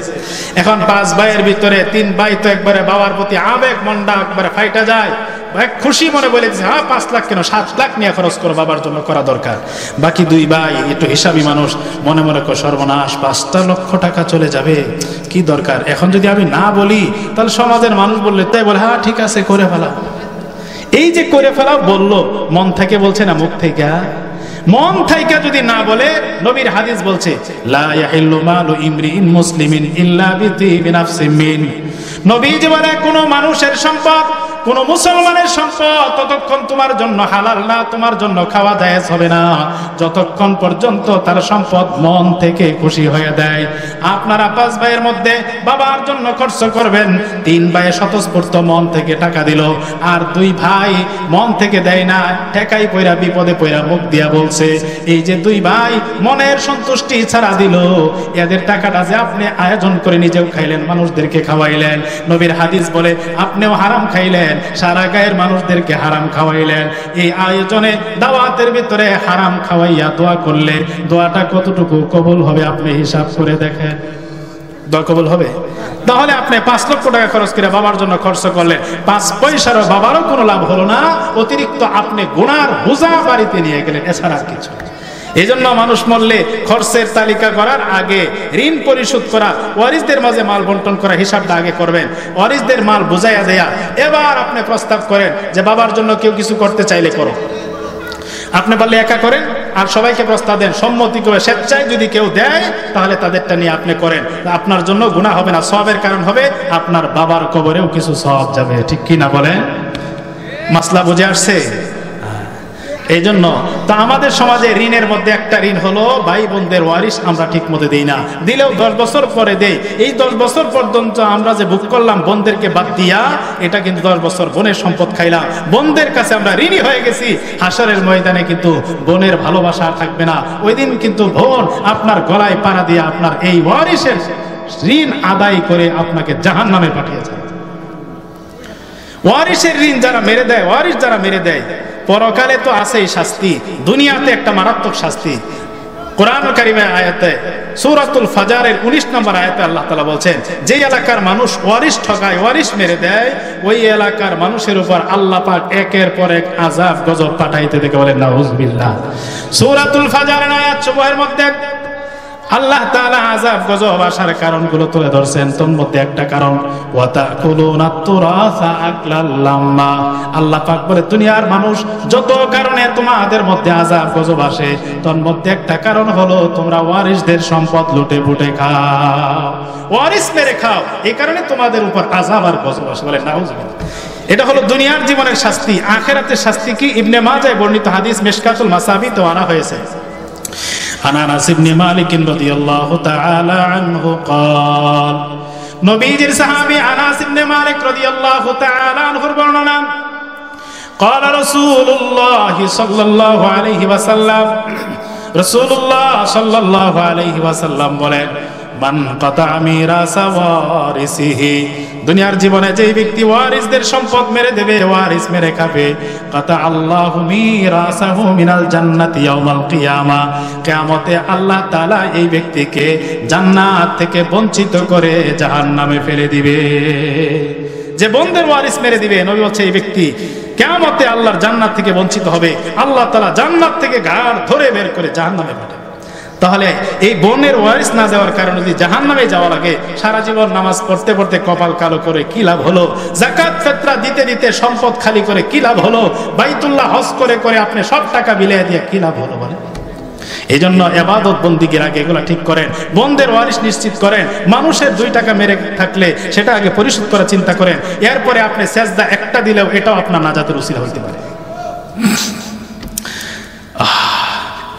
এখন 5 ভাইয়ের ভিতরে 3 ভাই তো একবারে বাবার প্রতি আবেগ মনটা একবারে ফাইটা যায়, খুশি মনে বলে দিচ্ছে, হ্যাঁ 5 লাখ কেন 7 লাখ নিয়ে খরচ করো, বাবার জন্য করা দরকার। বাকি 2 ভাই একটু হিসাবী মানুষ, মনে মনে কর সর্বনাশ 5 লক্ষ টাকা চলে যাবে, কি দরকার, এখন যদি আমি না বলি তাহলে সমাজের মানুষ বললে তাই বলে হ্যাঁ ঠিক আছে করে ফেলাও। এই যে করে ফেলাও বললো, মন থেকে বলছে না মুখ থেকে? মন থেকে যদি না বলে, নবীর হাদিস বলছে লা ইয়াহিল্লু মালু ইমরিইন মুসলিমিন ইল্লা বিতিবি নাফসিন মিন। নবীজি বলে কোন মানুষের সম্পদ, কোন মুসলমানের সম্পদ ততক্ষণ তোমার জন্য হালাল না, তোমার জন্য খাওয়া জায়েজ হবে না যতক্ষণ পর্যন্ত তার সম্পদ মন থেকে খুশি হয়ে দেয়। আপনারা 5 ভাইয়ের মধ্যে বাবার জন্য খরচ করবেন, 3 ভাই স্বতঃস্ফূর্ত মন থেকে টাকা দিল, আর 2 ভাই মন থেকে দেয় না, ঠেকাই পয়রা বিপদে পয়রা মুখ দিয়া বলছে। এই যে 2 ভাই মনের সন্তুষ্টি ছাড়া দিল, এদের টাকাটা যে আপনি আয়োজন করে নিজেও খাইলেন, মানুষদেরকে খাওয়াইলেন, নবীর হাদিস বলে আপনিও হারাম খাইলেন, সারা গায়ের মানুষদেরকে হারাম খাওয়াইলেন। এই আয়োজনে দাওয়াতের ভিতরে হারাম খাওয়াইয়া দোয়া করলে দোয়াটা কতটুকু কবুল হবে আপনি হিসাব করে দেখেন। দোয়া কবুল হবে? তাহলে আপনি 5 লক্ষ টাকা খরচ করে বাবার জন্য খরচ করলেন, 5 পয়সারও বাবারও কোনো লাভ হলো না, অতিরিক্ত আপনি গুনার বোঝা বাড়িতে নিয়ে গেলেন, এছাড়া আর কিছু। এই জন্য মানুষ মরলে খরচের তালিকা করার আগে ঋণ পরিশোধ করা, ওয়ারিসদের মাঝে মাল বন্টন করা হিসাবটা আগে করবেন, ওয়ারিসদের মাল বুঝাইয়া দেয়া। এবার আপনি প্রস্তাব করেন যে বাবার জন্য কেউ কিছু করতে চাইলে করো, আপনি বললে একা করেন, আর সবাইকে প্রস্তাব দেন, সম্মতি করে স্বেচ্ছায় যদি কেউ দেয় তাহলে তাদেরটা নিয়ে আপনি করেন, আপনার জন্য গুনাহ হবে না, সওয়াবের কারণ হবে, আপনার বাবার কবরেও কিছু সওয়াব যাবে। ঠিক কি না বলেন? মাসলা বুঝে আসছে? এই জন্য তো আমাদের সমাজে ঋণের মধ্যে একটা ঋণ হলো ভাই বোনদের ওয়ারিস আমরা ঠিক মতো দেই না, দিলেও 10 বছর পরে দেই। এই 10 বছর পর্যন্ত আমরা যে ভোগ করলাম বোনদেরকে বাদ দিয়া, এটা কিন্তু 10 বছর বোনের সম্পদ খাইলাম, বোনদের কাছে আমরা ঋণী হয়ে গেছি। হাসরের ময়দানে কিন্তু বোনের ভালোবাসা আর থাকবে না, ওই দিন কিন্তু বোন আপনার গলায় পাড়া দিয়ে আপনার এই ওয়ারিসের ঋণ আদায় করে আপনাকে জাহান্নামে পাঠিয়ে যায়। ওয়ারিসের ঋণ যারা মেরে দেয়, ওয়ারিস যারা মেরে দেয়, পরকালে তো আছেই শাস্তি, দুনিয়াতে একটা মারাত্মক শাস্তি। কোরআন কারীমের আয়াতে সূরাতুল ফাজারের 19 নম্বর আয়াতে আল্লাহ তাআলা বলছেন, যে এলাকার মানুষ ওয়ারিস ঠকায়, ওয়ারিস মেরে দেয়, ওই এলাকার মানুষের উপর আল্লাহ পাক একের পর এক আযাব গজব পাঠাইতে থাকে, বলেন নাউযুবিল্লাহ। সূরাতুল ফাজারের আয়াত সমূহের মধ্যে আল্লাহ তাআলা আযাব গজব আসার কারণগুলো তুলে ধরছেন। তোর মধ্যে একটা কারণ ওয়াতাকুলুনা তুরাসা আকলাল লাম্মা। আল্লাহ পাক বলে দুনিয়ার মানুষ যত কারণে তোমাদের মধ্যে আযাব গজব আসে, তোর মধ্যে একটা কারণ হলো তোমরা ওয়ারিসদের সম্পদ লুটে পুটে খাও, ওয়ারিস মেরে খাও, এই কারণে তোমাদের উপর আযাব আর গজব আসে, বলে নাউযুবিল্লাহ। এটা হলো দুনিয়ার জীবনের শাস্তি। আখিরাতের শাস্তি কি? ইবনে মাজাহ বর্ণিত হাদিস মিশকাতুল মাসাবিতে আনা হয়েছে। عن انس بن مالك رضي الله تعالى عنه قال নবীজির সাহাবী আনাস ইবনে মালিক রাদিয়াল্লাহু তাআলা আনহুর বর্ণনা, قال رسول الله صلى الله عليه وسلم, রাসূলুল্লাহ সাল্লাল্লাহু আলাইহি ওয়াসাল্লাম বলেন, মান কাতা মিরাসা ওয়ারিসিহি, দুনিয়ার জীবনে যেই ব্যক্তি ওয়ারিসদের সম্পদ মেরে দেবে, ওয়ারিস মেরে খাবে, কাতা আল্লাহু মিরাসাহু মিনাল জান্নাতি ইয়াউমাল কিয়ামা, কিয়ামতে আল্লাহ তাআলা এই ব্যক্তিকে জান্নাত থেকে বঞ্চিত করে জাহান্নামে ফেলে দিবে। যে বন্দের ওয়ারিস মেরে দিবে, নবী বলছে এই ব্যক্তি কিয়ামতে আল্লাহর জান্নাত থেকে বঞ্চিত হবে, আল্লাহ তাআলা জান্নাত থেকে ঘাড় ধরে বের করে জাহান্নামে পাঠাবে। তাহলে এই বোনের ওয়ারিস না দেওয়ার কারণে যদি জাহান্নামে যাওয়া লাগে, সারা জীবন নামাজ পড়তে পড়তে কপাল কালো করে কি লাভ হলো? যাকাত ফিতরা দিতে দিতে সম্পদ খালি করে কি লাভ হলো? বাইতুল্লাহ হজ করে করে আপনি সব টাকা বিলিয়ে দিয়ে কি লাভ হলো বলে? এই জন্য ইবাদত বন্দিগির আগে এগুলা ঠিক করেন, বোনদের ওয়ারিস নিশ্চিত করেন। মানুষের 2 টাকা মেরে থাকলে সেটা আগে পরিশোধ করার চিন্তা করেন, এরপরে আপনি সেজদা একটা দিলেও এটাও আপনার নাজাতের উসিলা হইতে পারে।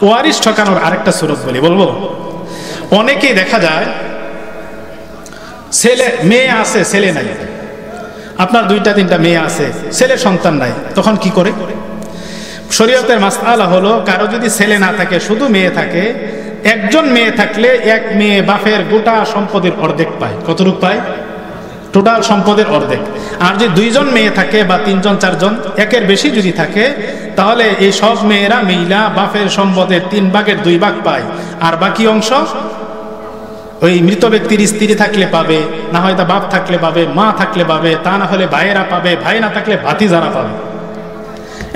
ওয়ারিস ঠকানোর আরেকটা সুরত বলবো। অনেকেই দেখা যায় মেয়ে আছে ছেলে নাই, আপনার 2টা 3টা মেয়ে আছে, ছেলে সন্তান নাই, তখন কি করে? শরীয়তের মাসআলা হলো, কারো যদি ছেলে না থাকে শুধু মেয়ে থাকে, একজন মেয়ে থাকলে এক মেয়ে বাপের গোটা সম্পদের অর্ধেক পায়। কতটুকু পায়? টোটাল সম্পদের অর্ধেক। আর যদি 2জন মেয়ে থাকে বা 3জন 4জন, একের বেশি যদি থাকে, তাহলে এই সব মেয়েরা মিলা বাপের সম্পদের 3 ভাগের 2 ভাগ পায়। আর বাকি অংশ ওই মৃত ব্যক্তির স্ত্রী থাকলে পাবে, না হয়তো বাপ থাকলে পাবে, মা থাকলে পাবে, তা না হলে ভাইয়েরা পাবে, ভাই না থাকলে ভাতিজারা পাবে।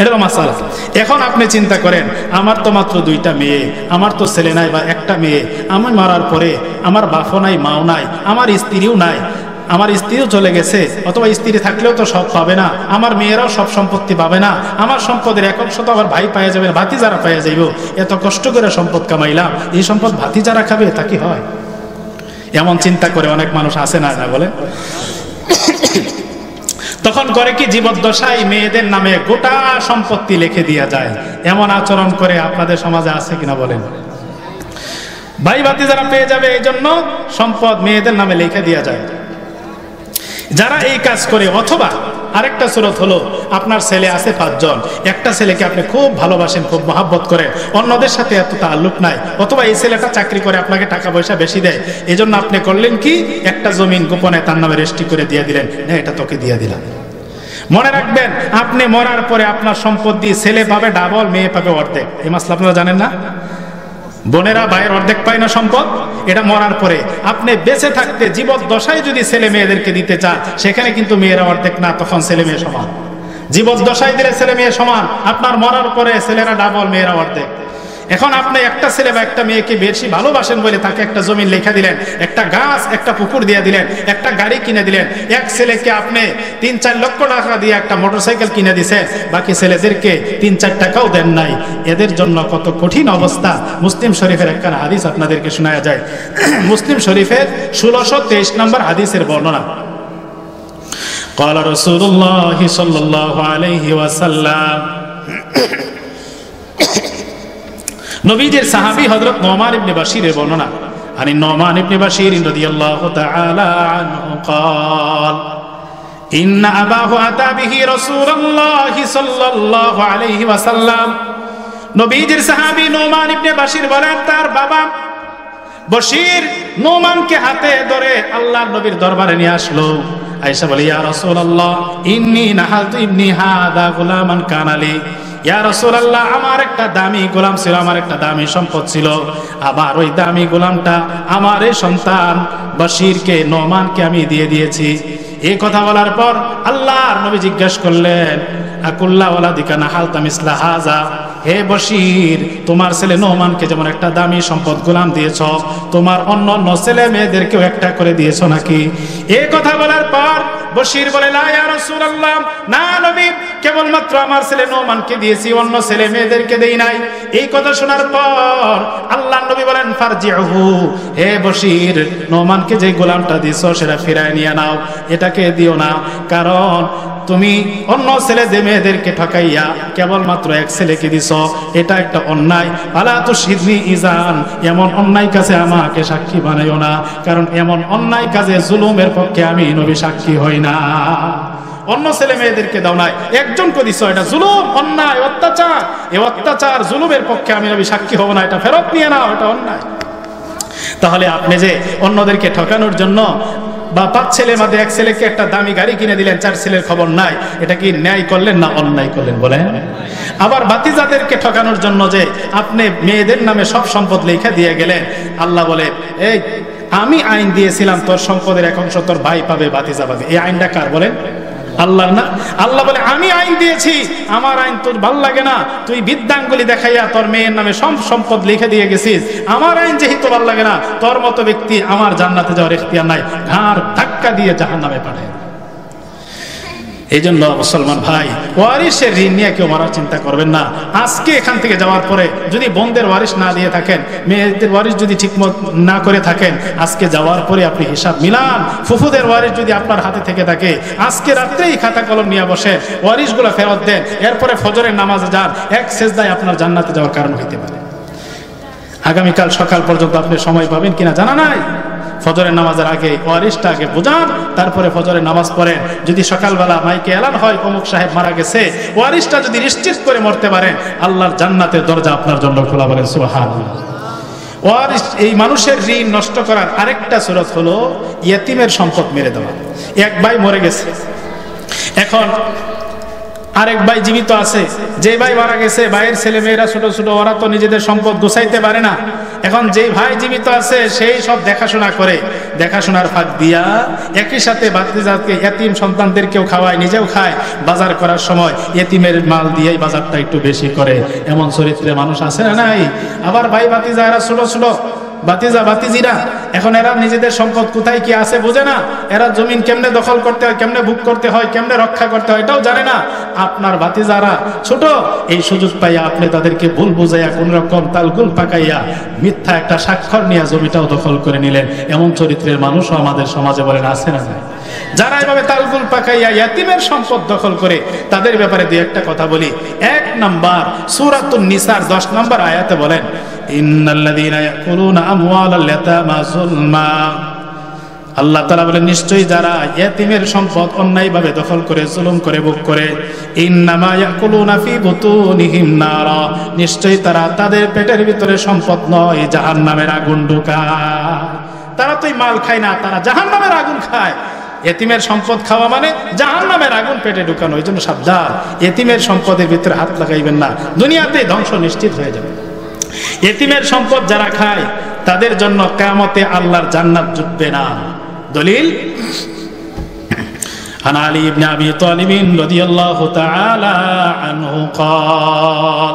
এটা হলো মাসালা। এখন আপনি চিন্তা করেন, আমার তো মাত্র 2টা মেয়ে, আমার তো ছেলে নাই বা একটা মেয়ে, আমি মারার পরে আমার বাপও নাই, মাও নাই, আমার স্ত্রীও নাই, আমার স্ত্রীও চলে গেছে, অথবা স্ত্রী থাকলেও তো সব পাবে না, আমার মেয়েরাও সব সম্পত্তি পাবে না, আমার সম্পদের 1% আবার ভাই পাইয়া যাবে, ভাতিজারা পাইয়া যাইব। এত কষ্ট করে সম্পদ কামাইলাম, এই সম্পদ ভাতিজারা খাবে, তা কি হয়? এমন চিন্তা করে অনেক মানুষ আসে না বলে। তখন করে কি, জীবদ্দশায় মেয়েদের নামে গোটা সম্পত্তি লিখে দেয়া যায়। এমন আচরণ করে আপনাদের সমাজে আছে কিনা বলেন? ভাই ভাতিজারা পেয়ে যাবে, এই জন্য সম্পদ মেয়েদের নামে লিখে দেয়া যায়। যারা এই কাজ করে, অথবা আরেকটা সুরত হলো, আপনার ছেলে আছে 5 জন, একটা ছেলেকে আপনি খুব ভালোবাসেন, খুব মহব্বত করেন, অন্যদের সাথে এত তাল্লুক নাই, অথবা এই ছেলেটা চাকরি করে আপনাকে টাকা পয়সা বেশি দেয়, এই জন্য আপনি করলেন কি, একটা জমিন গোপনে তার নামে রেজিস্ট্রি করে দিয়ে দিলেন, এটা তোকে দিয়ে দিলাম। মনে রাখবেন, আপনি মরার পরে আপনার সম্পত্তি ছেলে পাবে ডাবল, মেয়ে পাবে অর্ধেক। এই মাসলা আপনারা জানেন না? বোনেরা ভাইয়ের অর্ধেক পায় না সম্পদ, এটা মরার পরে। আপনি বেঁচে থাকতে জীবদ্দশায় যদি ছেলে মেয়েদেরকে দিতে চান, সেখানে কিন্তু মেয়েরা অর্ধেক না, তখন ছেলে মেয়ে সমান। জীবদ্দশায় দিলে ছেলে মেয়ে সমান, আপনার মরার পরে ছেলেরা ডাবল, মেয়েরা অর্ধেক। এখন আপনি একটা ছেলে বা একটা মেয়েকে বেশি ভালোবাসেন বলে তাকে একটা জমি লেখা দিলেন, একটা গাছ, একটা পুকুর দিয়ে দিলেন, একটা গাড়ি কিনে দিলেন। এক ছেলেকে আপনি 3-4 লক্ষ টাকা দিয়ে একটা মোটরসাইকেল কিনে দিয়েছেন, বাকি ছেলেদেরকে 3-4 টাকাও দেন নাই। এদের জন্য কত কঠিন অবস্থা। মুসলিম শরীফের একটা হাদিস আপনাদেরকে শোনায়া যায়। মুসলিম শরীফের 1623 নম্বর হাদিসের বর্ণনা। قال رسول الله صلى الله عليه وسلم, নবীজির সাহাবী হযরত নোমান ইবনে বাশিরের বর্ণনা। আনি নোমান ইবনে বাশির রাদিয়াল্লাহু তাআলা আনহু قال ان اباه اتى به رسول الله সাল্লাল্লাহু আলাইহি ওয়াসাল্লাম। নবীজির সাহাবী নোমান ইবনে বাশির বলেন, তার বাবা বশির নোমানকে হাতে ধরে আল্লাহর নবীর দরবারে নিয়ে আসলো। আয়েশা বলে, ইয়া রাসূলুল্লাহ ইন্নী নাহালতু ইবনি হাদা গুলামান কানালি। ইয়া রাসূলুল্লাহ, আমার একটা দামি গোলাম ছিল, আমার একটা দামি সম্পদ ছিল, আবার ওই দামি গোলামটা আমার এই সন্তান বশিরকে, নোমানকে আমি দিয়ে দিয়েছি। এই কথা বলার পর আল্লাহর নবী জিজ্ঞেস করলেন, আকুল্লা ওয়ালাদিকা নাহালতা মিসলা হাযা, হে বশির, তোমার ছেলে নোমানকে যেমন একটা দামি সম্পদ গোলাম দিয়েছ, তোমার অন্য অন্য ছেলে মেয়েদেরকেও একটা করে দিয়েছ নাকি? এই কথা বলার পর বশির বলে, লা ইয়া রাসূলুল্লাহ, না নবী, কেবলমাত্র আমার ছেলে নোমানকে দিয়েছি, অন্য ছেলে মেয়েদেরকে দেই নাই। এই কথা শোনার পর আল্লাহর নবী বলেন, ফারজিউহু, হে বশির, নোমানকে যে গোলামটা দিয়েছ সেটা ফিরায় নিয়ে নাও, এটাকে দিও না, কারণ তুমি অন্য ছেলে মেয়েদেরকে ঠকাইয়া কেবলমাত্র এক ছেলেকে দিছ, এটা একটা অন্যায়। আলা তুশহিদনি ইজান, এমন অন্যায় কাজে আমাকে সাক্ষী বানাইও না, কারণ এমন অন্যায় কাজে জুলুমের পক্ষে আমি নবী সাক্ষী হই না। অন্য ছেলে মেয়েদেরকে দাও নাই, একজনকে দিছ, এটা জুলুম, অন্যায়, অত্যাচার। এই অত্যাচার জুলুমের পক্ষে আমি নবী সাক্ষী হব না, এটা ফেরত নিয়ে নাও, এটা অন্যায়। তাহলে আপনি যে অন্যদেরকে ঠকানোর জন্য বা 5 ছেলের মধ্যে এক ছেলেকে একটা দামি গাড়ি কিনে দিলেন, 4 ছেলের খবর নাই, এটা কি ন্যায় করলেন না অন্যায় করলেন বলেন? আবার ভাতিজাদেরকে ঠকানোর জন্য যে আপনি মেয়েদের নামে সব সম্পদ লেখা দিয়ে গেলেন, আল্লাহ বলে, এই আমি আইন দিয়েছিলাম, তোর সম্পদের 1 অংশ তোর ভাই পাবে, ভাতিজা পাবে। এই আইনটা কার বলেন? আল্লাহর না। আল্লাহ বলে আমি আইন দিয়েছি, আমার আইন তোর ভাল লাগে না, তুই বিদ্যাঙ্গুলি দেখাইয়া তোর মেয়ের নামে সব সম্পদ লিখে দিয়ে গেছিস, আমার আইন যেহেতু ভাল লাগে না, তোর মতো ব্যক্তি আমার জান্নাতে যাওয়ার ইখতিয়ার নাই, ঘাড় ধাক্কা দিয়ে জাহান্নামে পাঠায়। এই জন্য মুসলমান ভাই, ওয়ারিসের ঋণ নিয়ে কেউ মারার চিন্তা করবেন না। আজকে এখান থেকে যাওয়ার পরে যদি বোনদের ওয়ারিস না দিয়ে থাকেন, মেয়েদের ওয়ারিস যদি ঠিকমত না করে থাকেন, আজকে যাওয়ার পরে আপনি হিসাব মিলান। ফুফুদের ওয়ারিস যদি আপনার হাতে থেকে থাকে, আজকে রাত্রেই খাতা কলম নিয়ে বসে ওয়ারিসগুলো ফেরত দেন, এরপরে ফজরের নামাজে যান, এক সেজদায় আপনার জান্নাতে যাওয়ার কারণ হইতে পারে। আগামীকাল সকাল পর্যন্ত আপনি সময় পাবেন কিনা জানা নাই। ফজরের নামাজের আগে ওয়ারিসটা আগে বোঝান, তারপরে ফজরের নামাজ পড়েন। যদি সকালবেলা মাইকে এলান হয় অমুক সাহেব মারা গেছে, ওয়ারিসটা যদি নিশ্চিত করে মরতে পারেন, আল্লাহর জান্নাতের দরজা আপনার জন্য খোলা, বলেন সুবহানাল্লাহ। ওয়ারিস, এই মানুষের ঋণ নষ্ট করার আরেকটা সূরত হলো ইয়েতিমের সম্পদ মেরে দেওয়া। এক ভাই মরে গেছে, এখন আরেক ভাই জীবিত আছে, যে ভাই মারা গেছে ভাইয়ের ছেলে মেয়েরা ছোট ছোট, ওরা তো নিজেদের সম্পদ গোছাইতে পারে না। এখন যে ভাই জীবিত আছে সেই সব দেখাশোনা করে, দেখাশোনার ফাঁক দিয়া একই সাথে ভাতিজাকে এতিম সন্তানদেরকেও খাওয়ায়, নিজেও খায়। বাজার করার সময় এতিমের মাল দিয়েই বাজারটা একটু বেশি করে, এমন চরিত্রে মানুষ আছে না নাই? আবার ভাই ভাতিজা এরা ছোট ছোট ভাতিজা ভাতিজিরা, এখন এরা নিজেদের সম্পদ কোথায় কি আছে বোঝে না। এরা জমিন কেমনে দখল করতে হয়, কেমনে ভোগ করতে হয়, কেমনে রক্ষা করতে হয়, এটাও জানে না। আপনার ভাতিজারা ছোট, এই সুযোগ পাইয়া আপনি তাদেরকে ভুল বুঝাইয়া কোন রকম তালগুল পাকাইয়া মিথ্যা একটা স্বাক্ষর নিয়ে জমিটাও দখল করে নিলেন। এমন চরিত্রের মানুষও আমাদের সমাজে বলেন আছে না নাই? যারা এভাবে তালগুল পাকাইয়া ইয়াতিমের সম্পদ দখল করে, তাদের ব্যাপারে দুই একটা কথা বলি। 1 নাম্বার সূরাতুন নিসার 10 নম্বর আয়াতে বলেন, ইন্নাল্লাযীনা ইয়াকুলুনা আমওয়ালাল ইয়াতামা যুলমা। আল্লাহ তাআলা বলেন, নিশ্চয়ই যারা ইয়াতিমের সম্পদ অন্যায়ভাবে দখল করে, জুলুম করে, ভোগ করে, ইন্নামা ইয়াকুলুনা ফি বুতুনিহিম নারা, নিশ্চয়ই তারা তাদের পেটের ভিতরে সম্পদ নয়, জাহান্নামের আগুন ঢুকায়। তারা তো মাল খায় না, তারা জাহান্নামের আগুন খায়। এতিমের সম্পদ খাওয়া মানে জাহান্নামের আগুন পেটে ঢুকানো। এই জন্য সাবধান, এতিমের সম্পদের ভিতরে হাত লাগাইবেন না, দুনিয়াতে ধ্বংস নিশ্চিত হয়ে যাবে। এতিমের সম্পদ যারা খায় তাদের জন্য কিয়ামতে আল্লাহর জান্নাত জুটবে না। দলিল, আন আলী ইবনে আবি তালিব রাদিয়াল্লাহু তাআলা আনহু قال,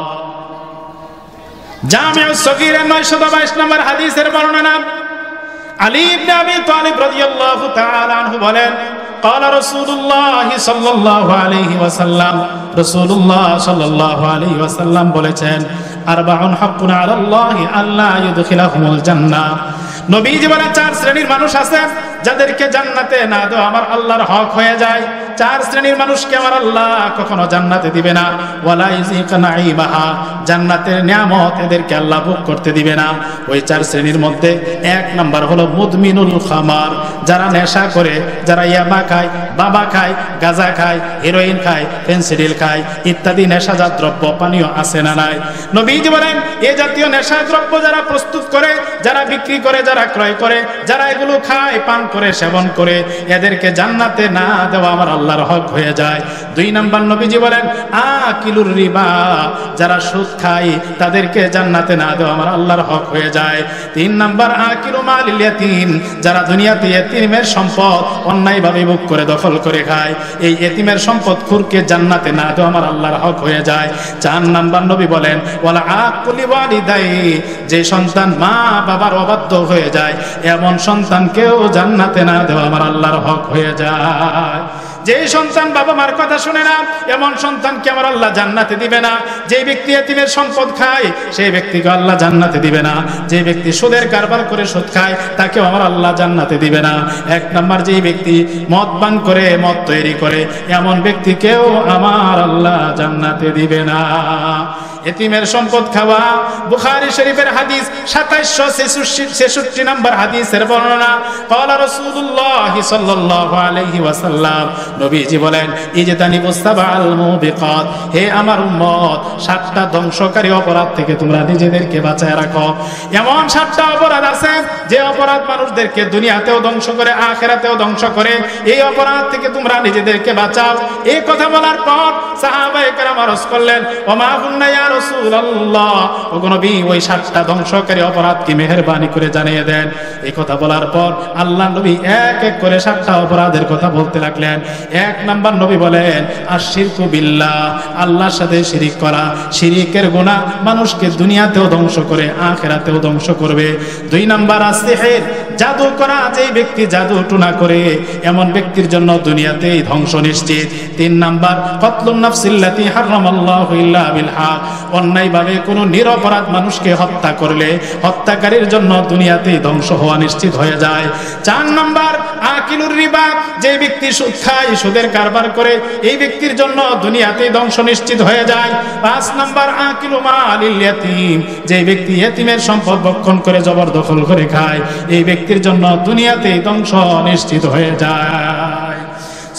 জামিউস সগীরের 922 নম্বর হাদিসের বর্ণনা। আলী ইবনে আবি তালিব রাদিয়াল্লাহু তাআলা আনহু বলেন, قال رسول الله صلى الله عليه وسلم, রাসূলুল্লাহ সাল্লাল্লাহু আলাইহি ওয়াসাল্লাম বলেছেন, আরবাউন হাক্কুন আলাল্লাহি আল্লা ইউদখিলাহুমুল জান্নাহ। নবীজি বলেন, 4 শ্রেণীর মানুষ আছে যাদেরকে জান্নাতে না দেওয়া আমার আল্লাহর হক হয়ে যায়। 4 শ্রেণীর মানুষকে আমার আল্লাহ কখনো জান্নাতে দিবে না। ওয়ালা ইযিকা নাঈমাহা, জান্নাতের নিয়ামত এদেরকে আল্লাহ ভোগ করতে দিবে না। ওই 4 শ্রেণীর মধ্যে 1 নাম্বার হলো মুদমিনুল খামার, যারা নেশা করে, যারা ইয়াবা খায়, বাবা খায়, গাঁজা খায়, হেরোইন খায়, ফেনসিডিল খায়, ইত্যাদি নেশাজাত দ্রব্য পানীয় আছে না নাই? নবীজি বলেন, এই জাতীয় নেশা দ্রব্য যারা প্রস্তুত করে, যারা বিক্রি করে, যারা ক্রয় করে, যারা এগুলো খায়, পান করে, সেবন করে, এদেরকে জান্নাতে না দেওয়া আমার আল্লাহর হক হয়ে যায়। 2 নাম্বার নবীজি বলেন, আকিলুর রিবা, যারা সুদ খায়, তাদেরকে জান্নাতে না দেওয়া আমার আল্লাহর হক হয়ে যায়। 3 নাম্বার আকিলু মালিল ইয়াতীম, যারা দুনিয়াতে এতিমের সম্পদ অন্যায়ভাবে ভোগ করে, দখল করে খায়, এই এতিমের সম্পদ খুরকে জান্নাতে না দেওয়া আমার আল্লাহর হক হয়ে যায়। 4 নাম্বার নবী বলেন, ওয়ালা আকুলি ওয়ালিদাই, যে সন্তান মা বাবার অবাধ্য হয়ে যায়, এমন সন্তানকেও জান্নাতে না দেওয়া আমার আল্লাহর হক হয়ে যায়। যে সন্তান বাবা মার কথা শুনে না, এমন সন্তানকে আমার আল্লাহ জান্নাতে দিবে না। যে ব্যক্তি এতিমের সম্পদ খায়, সেই ব্যক্তিকে আল্লাহ জান্নাতে দিবে না। যে ব্যক্তি সুদের কারবার করে সুদ খায়, তাকেও আমার আল্লাহ জান্নাতে দিবে না। 1 নাম্বার, যে ব্যক্তি মদ পান করে, মদ তৈরি করে, এমন ব্যক্তিকেও আমার আল্লাহ জান্নাতে দিবে না। এতিমের সম্পদ খাওয়া, বুখারী শরীফের হাদিস 2766 নম্বর হাদিসের বর্ণনা। ক্বালা রাসূলুল্লাহ সাল্লাল্লাহু আলাইহি ওয়াসাল্লাম, নবীজি বলেন, ইজতানিবুস সাবাল মুবিকাত, হে আমার উম্মত, 7টা ধ্বংসকারী অপরাধ থেকে তোমরা নিজেদেরকে বাঁচায় রাখো। এমন 7টা অপরাধ আছে যে অপরাধ মানুষদেরকে দুনিয়াতেও ধ্বংস করে, আখিরাতেও ধ্বংস করে। এই অপরাধ থেকে তোমরা নিজেদেরকে বাঁচাও। এই কথা বলার পর সাহাবায়ে কেরাম আরজ করলেন, ওমা কুন্না ইয়া রাসূলুল্লাহ, ওগো নবী ওই 7টা ধ্বংসকারী অপরাধ কি মেহেরবানি করে জানিয়ে দেন। এই কথা বলার পর আল্লাহ নবী এক এক করে 7টা অপরাধের কথা বলতে লাগলেন। 1 নাম্বার নবী বলেন আশিরকু বিল্লাহ, আল্লাহর সাথে শিরিক করা। শিরিকের গুনাহ মানুষকে দুনিয়াতেও ধ্বংস করে আখিরাতেও ধ্বংস করবে। 2 নাম্বার আসিহির, জাদু করা। যেই ব্যক্তি জাদু টুনা করে এমন ব্যক্তির জন্য দুনিয়াতেই ধ্বংস নিশ্চিত। 3 নাম্বার কতলুন নাফসিল্লাতি হারামাল্লাহু ইল্লা বিল হক, অন্যায়ভাবে কোনো নিরপরাধ মানুষকে হত্যা করলে হত্যাকারীর জন্য দুনিয়াতেই ধ্বংস হওয়া নিশ্চিত হয়ে যায়। 4 নাম্বার আকিলুর রিবা, যে ব্যক্তি সুদ খায়, সুদের কারবার করে, এই ব্যক্তির জন্য দুনিয়াতেই ধ্বংস নিশ্চিত হয়ে যায়। 5 নাম্বার আকিলু মালিল ইয়াতীম, যে ব্যক্তি ইতিমের সম্পদ ভক্ষণ করে জবরদখল করে খায়, এই ব্যক্তির জন্য দুনিয়াতেই ধ্বংস নিশ্চিত হয়ে যায়।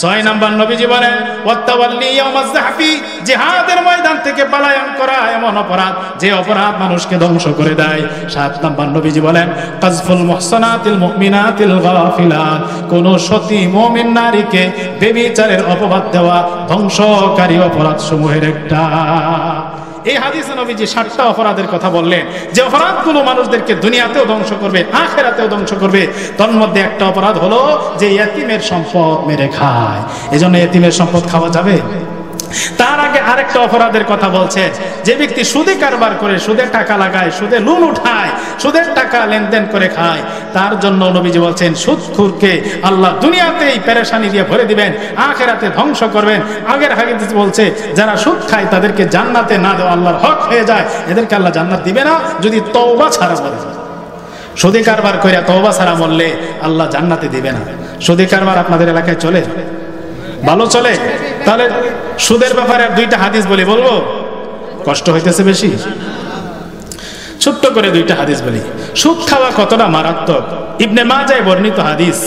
6 নাম্বার নবীজি বলেন ওয়াতাওয়াল্লি ইয়াউমাজ যাহফি, জিহাদের ময়দান থেকে পলায়ন করা এমন অপরাধ যে অপরাধ মানুষকে ধ্বংস করে দেয়। 7 নাম্বার নবীজি বলেন কাযফুল মুহসানাতিল মুমিনাতিল গাফিলাত, কোন সতী মুমিন নারীকে ব্যভিচারের অপবাদ দেওয়া ধ্বংসকারী অপরাধ সমূহের একটা। এই হাদিসে নবীজি 7টা অপরাধের কথা বললেন, যে অপরাধগুলো মানুষদেরকে দুনিয়াতেও ধ্বংস করবে আখিরাতেও ধ্বংস করবে। তার মধ্যে একটা অপরাধ হলো যে ইতিমের সম্পদ মেরে খায়। এজন্য ইতিমের সম্পদ খাওয়া যাবে। তার আগে আরেকটা অপরাধের কথা বলছে, যে ব্যক্তি সুদে কারবার করে, সুদের টাকা লাগায়, সুদে লোন উঠায়, সুদের টাকা লেনদেন করে খায়, তার জন্য নবীজি বলছেন সুদখোরকে আল্লাহ দুনিয়াতেই পেরেশানি দিয়ে ভরে দিবেন, আখিরাতে ধ্বংস করবেন। আগের হাদিস বলছে যারা সুদ খায় তাদেরকে জান্নাতে না দেওয়া আল্লাহর হক হয়ে যায়, এদেরকে আল্লাহ জান্নাত দিবে না যদি তওবা ছাড়া মরে। সুদে কারবার করে তওবা ছাড়া মরলে আল্লাহ জান্নাতে দিবে না। সুদে কারবার আপনাদের এলাকায় চলে? ভালো চলে? তাহলে সুদের ব্যাপারে 2টা হাদিস বলবো, কষ্ট হইতেছে বেশি? ছোট্ট করে 2টা হাদিস বলি। সুদ খাওয়া কতটা মারাত্মক, ইবনে মাজায় বর্ণিত হাদিস,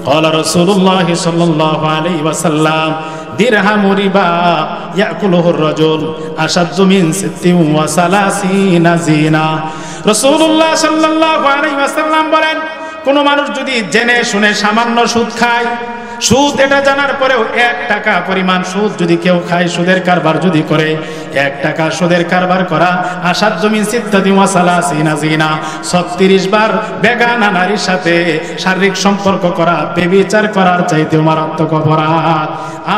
ক্বালা রাসূলুল্লাহ সাল্লাল্লাহু আলাইহি ওয়াসাল্লাম দিরহামু রিবা ইয়াকুলুহুর রাজুল আশাদ্দু মিন 36 জিনা। রাসূলুল্লাহ সাল্লাল্লাহু আলাইহি ওয়াসাল্লাম বলেন কোন মানুষ যদি জেনে শুনে সামান্য সুদ খায়, সুদ এটা জানার পরেও 1 টাকা পরিমাণ সুদ যদি কেউ খায়, সুদের কারবার যদি করে, 1 টাকা সুদের কারবার করা আশাদ্দু মিন 36 জিনা, 36 বার বেগানা নারীর সাথে শারীরিক সম্পর্ক করা, ব্যভিচার করার চাইতে মারাত্মক অপরাধ।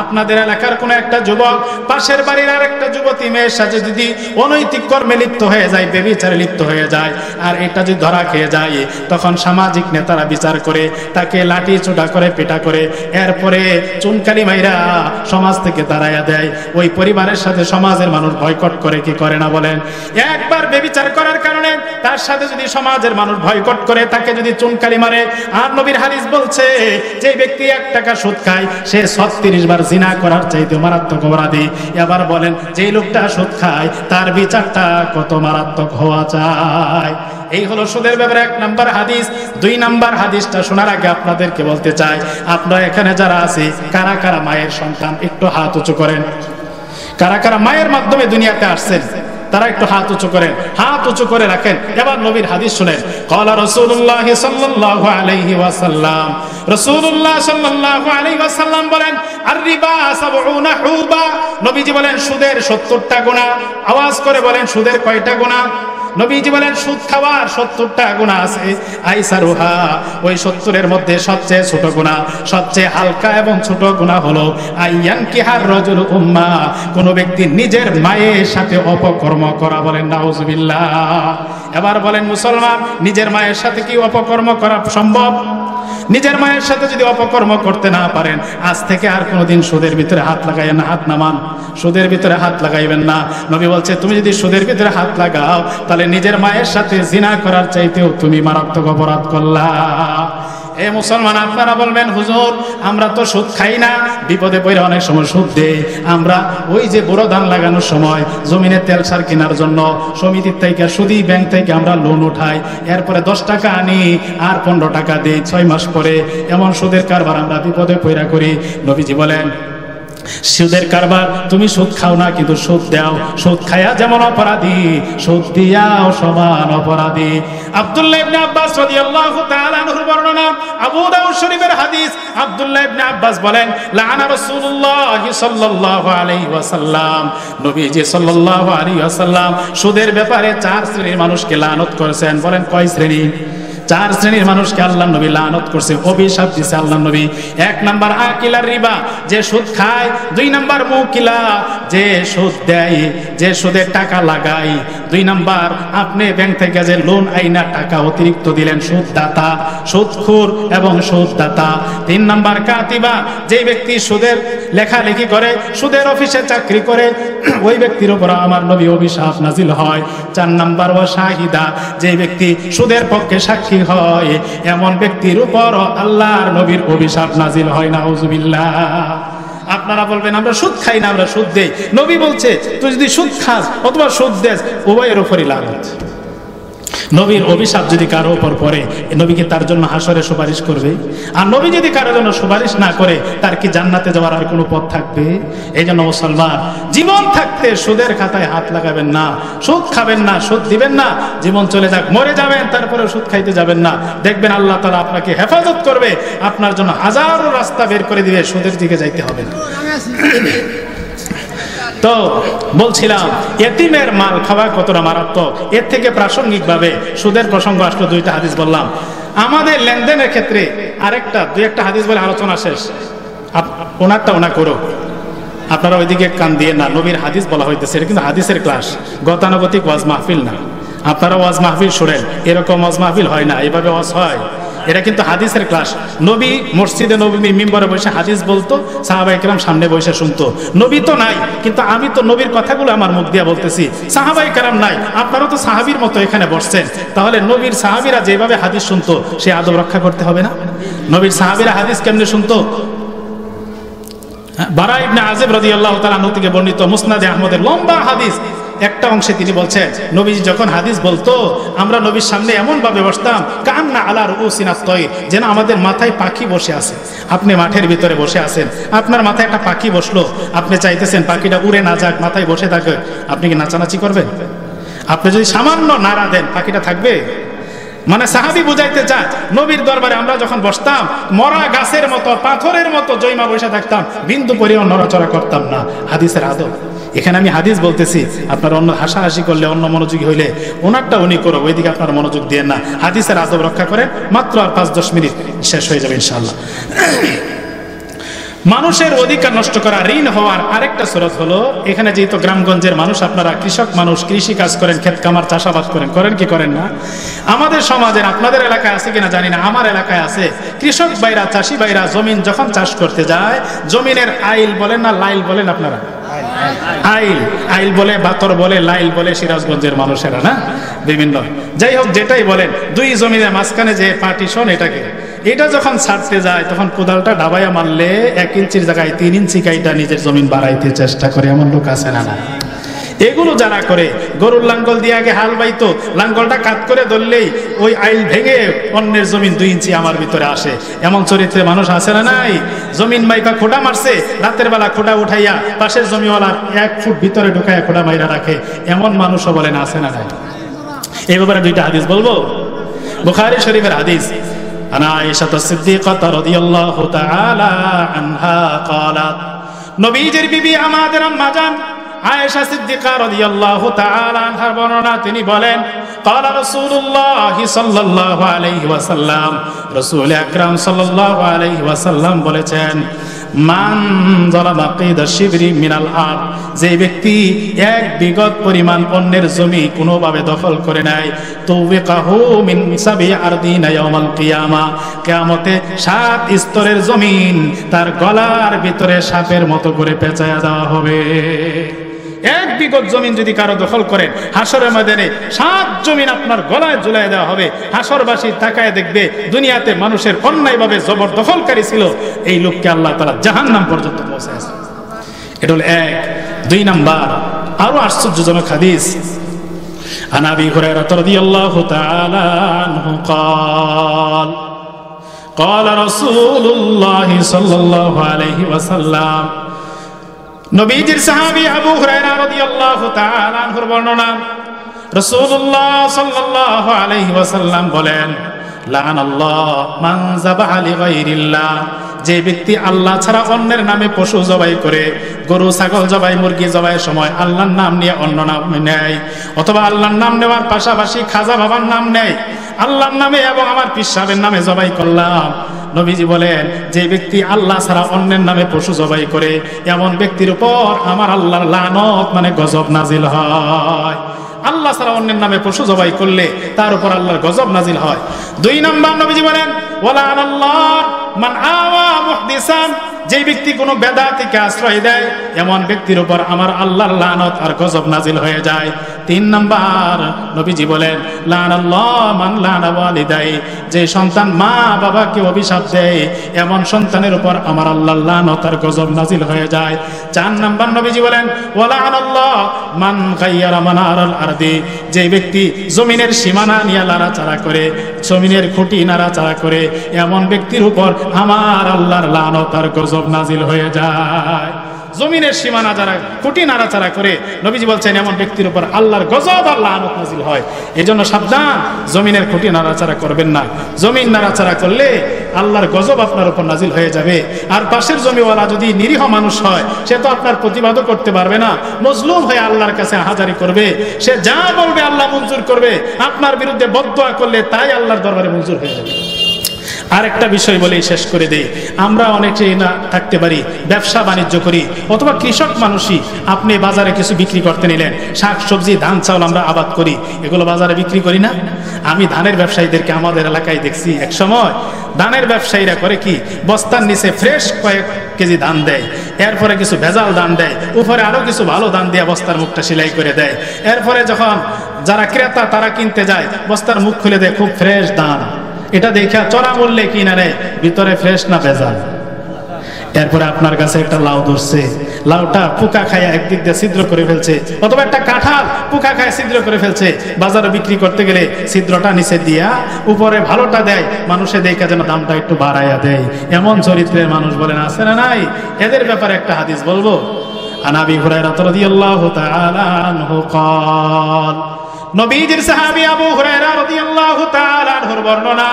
আপনাদের এলাকার কোন একটা যুবক পাশের বাড়ির আরেকটা যুবতী মেয়ের সাথে যদি অনৈতিক কর্মে লিপ্ত হয়ে যায়, ব্যভিচারে লিপ্ত হয়ে যায়, আর এটা যদি ধরা খেয়ে যায়, তখন সামাজিক নেতারা বিচার করে তাকে লাঠি চোটা করে, পেটা করে, এরপরে চুনকালি মাইরা সমাজ থেকে তাড়াইয়া দেয়। ওই পরিবারের সাথে সমাজের মানুষ বয়কট করে কি করে না বলেন? একবার ব্যভিচার করার কারণে তার সাথে যদি সমাজের মানুষ বয়কট করে, তাকে যদি চুনকালি মারে, আর নবীর হাদিস বলছে যে ব্যক্তি 1 টাকা সুদ খায় সে 36 বার জিনা করার চাইতে মারাত্মক অপরাধী। এবার বলেন যেই লোকটা সুদ খায় তার বিচারটা কত মারাত্মক হওয়া চাই। এই হলো সুদের ব্যাপারে 1 নাম্বার হাদিস। 2 নাম্বার হাদিসটা শোনার আগে আপনাদেরকে বলতে চাই, আপনারা এখানে যারা আছে কারা কারা মায়ের সন্তান, একটু হাত উঁচু করেন। কারা কারা মায়ের মাধ্যমে দুনিয়াতে আসছেন তারা একটু হাত উঁচু করেন, হাত উঁচু করে রাখেন। এবার নবীর হাদিস শুনেন। ক্বালা রাসূলুল্লাহ সাল্লাল্লাহু আলাইহি ওয়াসাল্লাম, রাসূলুল্লাহ সাল্লাল্লাহু আলাইহি ওয়াসাল্লাম বলেন আর রিবা 70 হুবা, নবীজি বলেন সুদের 70টা গুনাহ। আওয়াজ করে বলেন সুদের কয়টা গুনাহ? নবীজি বলেন সুদ খাওয়ার 70টা গুনাহ আছে। আইসারুহা, ওই 70-এর মধ্যে সবচেয়ে ছোট গুনাহ, সবচেয়ে হালকা এবং ছোট গুনাহ হলো আইয়ানকিহার রাজুল উম্মা, কোন ব্যক্তি নিজের মায়ের সাথে অপকর্ম করা। বলেন নাউজুবিল্লাহ। এবার বলেন মুসলমান, নিজের মায়ের সাথে কি অপকর্ম করা সম্ভব? নিজের মায়ের সাথে যদি অপকর্ম করতে না পারেন, আজ থেকে আর কোনোদিন সুদের ভিতরে হাত লাগাইবেন না, হাত নামান। সুদের ভিতরে হাত লাগাইবেন না। নবী বলছে তুমি যদি সুদের ভিতরে হাত লাগাও তাহলে নিজের মায়ের সাথে জিনা করার চাইতেও তুমি মারাত্মক অপরাধ করলা। এ মুসলমান, আপনারা বলবেন হুজুর আমরা তো সুদ খাই না, বিপদে পড়ে অনেক সময় সুদ দেই। আমরা ওই যে বড় ধান লাগানোর সময় জমিনে তেল সার কেনার জন্য সমিতির থেকে, সুদী ব্যাংক থেকে আমরা লোন উঠাই, এরপরে 10 টাকা আনি আর 15 টাকা দিই, 6 মাস পরে এমন সুদের কারবার আমরা বিপদে পড়া করি। নবীজি বলেন সুদের কারবার, তুমি সুদ খাও না কিন্তু সুদ দাও, সুদ খায়া যেমন অপরাধী সুদ দিয়াও সমান অপরাধী। আব্দুল্লাহ ইবনে আব্বাস রাদিয়াল্লাহু তাআলা আনহুর বর্ণনা, আবু দাউদ শরীফের হাদিস। আব্দুল্লাহ ইবনে আব্বাস বলেন, লাআনা রাসূলুল্লাহ সাল্লাল্লাহু আলাইহি ওয়াসাল্লাম, নবীজি সাল্লাল্লাহু আলাইহি ওয়াসাল্লাম সুদের ব্যাপারে 4 শ্রেণীর মানুষকে লানত করেছেন। বলেন কয় শ্রেণী? 4 শ্রেণীর মানুষকে আল্লাহ নবী লানত করছে, অভিশাপ দিয়েছে আল্লাহ নবী। 1 নাম্বার আকিলার রিবা, যে সুদ খায়। 2 নাম্বার মুকিলা, যে সুদ দেয়, যে সুদের টাকা লাগায়। 2 নাম্বার আপনি ব্যাংক থেকে যে লোন আইনা টাকা অতিরিক্ত দিলেন, সুদদাতা, সুদখোর এবং সুদদাতা। 3 নাম্বার কাতিবা, যে ব্যক্তি সুদের লেখালেখি করে, সুদের অফিসে চাকরি করে, ওই ব্যক্তির উপর আমার নবী অভিশাপ নাজিল হয়। 4 নাম্বার ওয়া শাহিদা, যে ব্যক্তি সুদের পক্ষে সাক্ষী হয়, এমন ব্যক্তির উপর আল্লাহর নবীর অভিশাপ নাজিল হয়। নাউজুবিল্লাহ। আপনারা বলবেন আমরা সুদ খাই না, আমরা সুদ দেই। নবী বলছে তুই যদি সুদ খাস অথবা সুদ দেস, উভয়ের উপরই লানত। নবীর অভিশাপ যদি কারো উপর পড়ে, নবী কি তার জন্য হাসরে সুপারিশ করবে? আর নবী যদি কারো জন্য সুপারিশ না করে, তার কি জান্নাতে যাওয়ার আর কোনো পথ থাকবে? এই জন্য মুসলমান, জীবন থাকতে সুদের খাতায় হাত লাগাবেন না, সুদ খাবেন না, সুদ দিবেন না। জীবন চলে যাক, মরে যাবেন, তারপরে সুদ খাইতে যাবেন না। দেখবেন আল্লাহ তাআলা আপনাকে হেফাজত করবে, আপনার জন্য হাজারো রাস্তা বের করে দিবে, সুদের দিকে যাইতে হবে না। তো বলছিলাম এতিমের মাল খাওয়া কতটা মারাত্মক। এর থেকে প্রাসঙ্গিকভাবে সুদের প্রসঙ্গ আসলো, 2টা হাদিস বললাম। আমাদের লেনদেনের ক্ষেত্রে আরেকটা 2-1টা হাদিস বলে আলোচনা শেষ। ওনারটা ওনা করো, আপনারা ওইদিকে কান দিয়ে না। নবীর হাদিস বলা হইতেছে, এটা কিন্তু হাদিসের ক্লাস, গতানুগতিক ওয়াজ মাহফিল না। আপনারা ওয়াজ মাহফিল শুনেন, এরকম ওয়াজ মাহফিল হয় না, এভাবে ওয়াজ হয়। এটা কিন্তু হাদিসের ক্লাস। নবী মসজিদে নববীর মিম্বরে বসে হাদিস বলতো, সাহাবায়ে কেরাম সামনে বসে শুনতো। নবী তো নাই, কিন্তু আমি তো নবীর কথাগুলো আমার মুখ দিয়ে বলতেছি। সাহাবায়ে কেরাম নাই, আপনারা তো সাহাবীর মতো এখানে বসছেন। তাহলে নবীর সাহাবীরা যেভাবে হাদিস শুনতো, সে আদব রক্ষা করতে হবে না? নবীর সাহাবীরা হাদিস কেমনে শুনতো? বারা ইবনে আযিব রাদিয়াল্লাহু তাআলা আনহু থেকে বর্ণিত মুসনাদে আহমদের লম্বা হাদিস, একটা অংশে তিনি বলছেন, নবীজি যখন হাদিস বলতো, আমরা নবীর সামনে এমন ভাবে বসতাম, কান্না আলা রুউসিনা তায়র, যেন আমাদের মাথায় পাখি বসে আছে। আপনি মাঠের ভিতরে বসে আছেন, আপনার মাথায় একটা পাখি বসলো, আপনি চাইতেছেন পাখিটা উড়ে না যাক, মাথায় বসে থাকে, আপনি কি নাচানাচি করবেন? আপনি যদি সামান্য নাড়া দেন, পাখিটা থাকবে? মানে সাহাবী বুঝাইতে চায়, নবীর দরবারে আমরা যখন বসতাম, মরা গাছের মতো, পাথরের মতো জয়মা বসে থাকতাম, বিন্দু পরিমাণ নড়াচড়া করতাম না। হাদিসের আদব। এখানে আমি হাদিস বলতেছি, আপনার অন্য হাসাহাসি করলে, অন্য মনোযোগী হইলে ওনারটা উনি করো, ওইদিকে আপনার মনোযোগ দিয়ে না। হাদিসের আদব রক্ষা করেন, মাত্র আর 5-10 মিনিট শেষ হয়ে যাবে ইনশাআল্লাহ। মানুষের অধিকার নষ্ট করা, ঋণ হওয়ার আরেকটা সুরত হলো, এখানে যেহেতু গ্রামগঞ্জের মানুষ, আপনারা কৃষক মানুষ, কৃষি কাজ করেন, ক্ষেত কামার, চাষাবাদ করেন, করেন কি করেন না? আমাদের সমাজের, আপনাদের এলাকায় আছে কিনা জানি না, আমার এলাকায় আছে। কৃষক ভাইরা, চাষি ভাইরা জমিন যখন চাষ করতে যায়, জমিনের আইল বলেন না লাইল বলেন আপনারা? আইল, আইল বলে, বাতর বলে, লাইল বলে সিরাজগঞ্জের মানুষেরা, না বিভিন্ন, যাই হোক যেটাই বলেন, 2 জমিনের মাঝখানে যে পার্টিশন, এটাকে, এটা যখন ছাড়তে যায়, তখন কোদালটা ডাবাইয়া মারলে 1 ইঞ্চির জায়গায় 3 ইঞ্চি কাইটা নিজের জমিন বাড়াইতে চেষ্টা করে, এমন লোক আছে না? না। এগুলো যারা করে, গরুর লাঙ্গল দিয়ে আগে হাল বাইতো, লাঙ্গলটা কাট করে ধরলেই ওই আইল ভেঙে অন্যের জমিন 2 ইঞ্চি আমার ভিতরে আসে, এমন চরিত্রে মানুষ আছে না? নাই। জমিন মাইকা খোঁটা মারছে, রাতের বেলা খোঁটা উঠাইয়া পাশের জমিওয়ালার 1 ফুট ভিতরে ঢুকাইয়া খোঁটা মাইরা রাখে, এমন মানুষও বলেন আছে না? নাই। এই ব্যাপারে 2টা হাদিস বলবো। বুখারী শরীফের হাদিস, আনা আয়েশা সিদ্দিকাহ রাদিয়াল্লাহু তাআলা আনহা ক্বালাত, নবীজির বিবি আমাদের আম্মা জান আয়েশা সিদ্দিকা রাদিয়াল্লাহু তাআলা আনহার বর্ণনা, তিনি বলেন, ক্বালা রাসূলুল্লাহ সাল্লাল্লাহু আলাইহি ওয়াসাল্লাম, রাসূল আকরাম সাল্লাল্লাহু আলাইহি ওয়াসাল্লাম বলেছেন, মান যালামা কিদা শিবরি মিনাল আরদ, যে ব্যক্তি 1 বিঘত পরিমাণ অন্যের জমি কোনোভাবে দখল করে নেয়, তুবিকাহু মিন সাবি আরদিনা ইয়াউমাল কিয়ামা, কিয়ামতে 7 স্তরের জমিন তার গলার ভিতরে সাপের মতো করে পেঁচায়া দেওয়া হবে। 1 বিঘত জমিন যদি কারো দখল করেন, হাসরের ময়দানে 7 জমিন আপনার গলায় ঝুলায় দেওয়া হবে। হাসরবাসী তাকায় দেখবে, দুনিয়াতে মানুষের অন্যায়ভাবে জবরদখলকারী ছিল, এই লোককে আল্লাহ তাআলা জাহান্নাম পর্যন্ত পৌঁছায়। এটা হলো 1। 2 নাম্বার, আরো আশ্চর্যজনক হাদিস, আন আবি হুরায়রা রাদিয়াল্লাহু তাআলা আনহু قال قال رسول الله صلى الله عليه وسلم, নবীজির সাহাবী আবু হুরায়রা রাদিয়াল্লাহু তাআলা আনহুর বর্ণনা, রাসূলুল্লাহ সাল্লাল্লাহু আলাইহি ওয়াসাল্লাম বলেন, লাআনাল্লাহ মান যাবাহা লিগাইরিল্লাহ, যে ব্যক্তি আল্লাহ ছাড়া অন্যের নামে পশু জবাই করে, গরু ছাগল জবাই মুরগি জবাইয়ের সময় আল্লাহর নাম নিয়ে অন্য নাম নেয়, অথবা আল্লাহর নাম নেওয়ার পাশাপাশি খাজা বাবার নাম নেয়, আল্লাহর নামে এবং আমার পীর সাহেবের নামে জবাই করলাম। নবীজি বলেন, যে ব্যক্তি আল্লাহ ছাড়া অন্যের নামে পশু জবাই করে, এমন ব্যক্তির উপর আমার আল্লাহর লানত মানে গজব নাজিল হয়। আল্লাহ ছাড়া অন্যের নামে পশু জবাই করলে তার উপর আল্লাহর গজব নাজিল হয়। 2 নাম্বার নবীজি বলেন, ওয়ালানাল্লাহ মান আওয়া মুহদিসান, যে ব্যক্তি কোনো বেদাতিকে আশ্রয় দেয়, এমন ব্যক্তির উপর আমার আল্লাহর লানত আর গজব নাজিল হয়ে যায়। 3 নাম্বার নবীজি বলেন, লানাল্লাহ মান লানা ওয়ালিদাই, যে সন্তান মা বাবাকে অভিশাপ দেয়, এমন সন্তানের উপর আমার আল্লাহর লানত আর গজব নাজিল হয়ে যায়। 4 নাম্বার নবীজি বলেন, ওয়ালানাল্লাহ মান গায়্যারা মানারাল আরদি, যে ব্যক্তি জমিনের সীমানা নিয়ে নাড়াচাড়া করে, জমিনের খুঁটি নাড়াচাড়া করে, এমন ব্যক্তির উপর আমার আল্লাহর লানত আর গজব নাজিল হয়ে যায়। জমিনের সীমানা যারা খুঁটি নাড়াচাড়া করে, নবীজি বলছেন এমন ব্যক্তির উপর আল্লাহর গজব আর লানত নাজিল হয়। এজন্য সাবধান, জমিনের খুঁটি নাড়াচাড়া করবেন না। জমিন নাড়াচাড়া করলে আল্লাহর গজব আপনার উপর নাজিল হয়ে যাবে। আর পাশের জমিওয়ালা যদি নিরীহ মানুষ হয়, সে তো আপনার প্রতিবাদও করতে পারবে না, মজলুম হয়ে আল্লাহর কাছে হাজারি করবে। সে যা বলবে আল্লাহ মঞ্জুর করবে, আপনার বিরুদ্ধে বদদোয়া করলে তাই আল্লাহর দরবারে মঞ্জুর হয়ে যাবে। আরেকটা বিষয় বলেই শেষ করে দেই, আমরা অনেকেই না থাকতে পারি ব্যবসা বাণিজ্য করি, অথবা কৃষক মানুষই, আপনি বাজারে কিছু বিক্রি করতে নিলেন, শাক সবজি ধান চাউল আমরা আবাদ করি, এগুলো বাজারে বিক্রি করি না? আমি ধানের ব্যবসায়ীদেরকে আমাদের এলাকায় দেখছি, এক সময় ধানের ব্যবসায়ীরা করে কি, বস্তার নিচে ফ্রেশ কয়েক কেজি ধান দেয়, এরপরে কিছু ভেজাল ধান দেয়, উপরে আরো কিছু ভালো ধান দিয়ে বস্তার মুখটা সেলাই করে দেয়। এরপরে যখন যারা ক্রেতা তারা কিনতে যায়, বস্তার মুখ খুলে দেয় খুব ফ্রেশ ধান। এটা দেখে চড়া মূল্যে কিনা নেয়, ভিতরে ফ্রেশ না ভেজাল। এরপরে আপনার কাছে একটা লাউ ধরছে, লাউটা পোকা খায় একদিক দিয়ে ছিদ্র করে ফেলছে, অথবা একটা কাঁঠাল পোকা খায় ছিদ্র করে ফেলছে, বাজারে বিক্রি করতে গেলে ছিদ্রটা নিচে দিয়া উপরে ভালোটা দেয়, মানুষে দেখে যেন দামটা একটু বাড়াইয়া দেয়। এমন চরিত্রের মানুষ বলেন আছে না নাই? এদের ব্যাপারে একটা হাদিস বলবো। আন আবি হুরায়রা রাদিয়াল্লাহু তাআলা আনহু قال, নবীজির সাহাবী আবু হুরায়রা রাদিয়াল্লাহু তাআলা আনহুর বর্ণনা,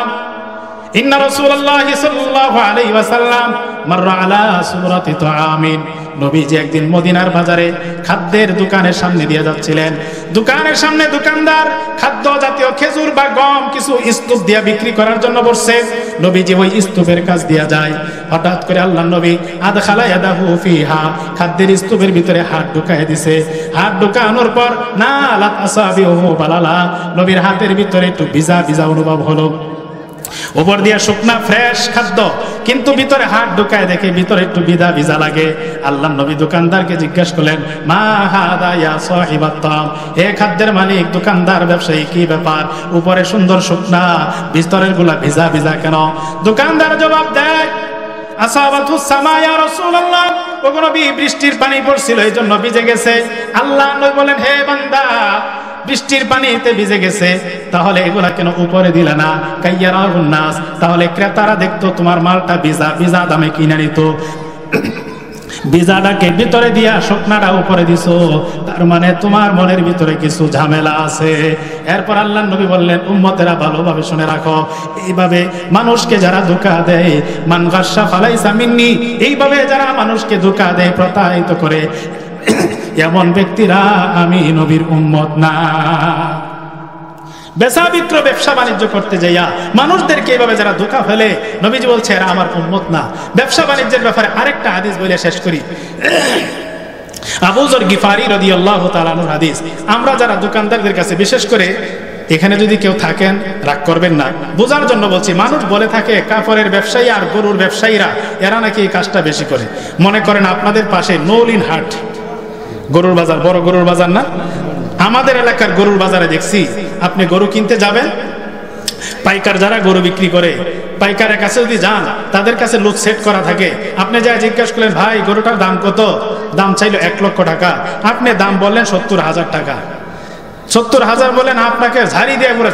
ইন্না রাসূলুল্লাহি সাল্লাল্লাহু আলাইহি ওয়াসাল্লাম মাররা আলা সুরাতি তাআমিন, নবীজি একদিন মদিনার বাজারে খাদ্যের দোকানের সামনে দিয়ে যাচ্ছিলেন। দোকানের সামনে দোকানদার খাদ্য জাতীয় খেজুর বা গম কিছু স্তূপ দিয়ে বিক্রি করার জন্য বসছে। নবীজি ওই স্তূপের কাছ দিয়ে যায়। হঠাৎ করে আল্লাহর নবী আদখালা ইয়াদাহু ফিহা, খাদ্যের স্তূপের ভিতরে হাত ঢুকায় দিছে। হাত ঢুকানোর পর নালাত আসাবিহু বালালা, নবীর হাতের ভিতরে একটু ভিজা ভিজা অনুভব হলো। উপর দিয়ে শুকনা ফ্রেশ খাদ্য, কিন্তু ভিতরে হাত ঢুকায় দেখে ভিতরে একটু ভিজা ভিজা লাগে। আল্লাহর নবী দোকানদারকে জিজ্ঞেস করলেন, মা হাদা ইয়া সাহিবাত তাম, হে খাদ্যের মালিক, দোকানদার ব্যবসায়ী, কি ব্যাপার? উপরে সুন্দর শুকনা, ভিতরের গুলা ভিজা ভিজা কেন? দোকানদার জবাব দেয়, আসাবাতু সামা ইয়া রাসূলুল্লাহ, ওগো নবী বৃষ্টির পানি পড়ছিল এই জন্য ভিজে গেছে। আল্লাহর নবী বলেন, হে বান্দা, বৃষ্টির পানিতে ভিজে গেছে, তাহলে এগুলা কেন উপরে দিলে না? কাইয়ারাহুন নাস, তাহলে ক্রেতারা দেখতো তোমার মালটা ভিজা ভিজা দামে কিনে নিত। ভিজাটাকে ভিতরে দিয়া শুকনাটা উপরে দিছো, তার মানে তোমার মনের ভিতরে কিছু ঝামেলা আছে। এরপর আল্লাহর নবী বললেন, উম্মতেরা ভালোভাবে শুনে রাখো, এইভাবে মানুষকে যারা ধোঁকা দেয়, মান গাশশা ফালাইসা মিন্নি, এইভাবে যারা মানুষকে ধোঁকা দেয়, প্রতারিত করে, এমন ব্যক্তিরা আমি নবীর উম্মত না। বেচা বিক্র ব্যবসা বাণিজ্য করতে যাইয়া মানুষদেরকে এইভাবে যারা ধোঁকা ফেলে, নবীজি বলছে এরা আমার উম্মত না। ব্যবসা বাণিজ্যের ব্যাপারে আরেকটা হাদিস বলে শেষ করি। আবু যর গিফারি রাদিয়াল্লাহু তাআলা আনহুর হাদিস। আমরা যারা দোকানদারদের কাছে, বিশেষ করে এখানে যদি কেউ থাকেন রাগ করবেন না, বোঝার জন্য বলছি, মানুষ বলে থাকে কাপড়ের ব্যবসায়ী আর গরুর ব্যবসায়ীরা এরা নাকি এই কাজটা বেশি করে। মনে করেন আপনাদের পাশে নৌলিন হাট, গরুর বাজার, বড় গরুর বাজার না? আমাদের এলাকার গরুর বাজারে দেখছি, আপনি গরু কিনতে যাবেন, পাইকার যারা গরু বিক্রি করে, পাইকারের কাছে যদি যান, তাদের কাছে লোক সেট করা থাকে। আপনি যা জিজ্ঞেস করলেন, ভাই গরুটার দাম কত? দাম চাইলো 1 লক্ষ টাকা। আপনি দাম বললেন 70,000 টাকা। 70,000 বলেন, আপনাকে ঝাড়ি দিয়ে বলে,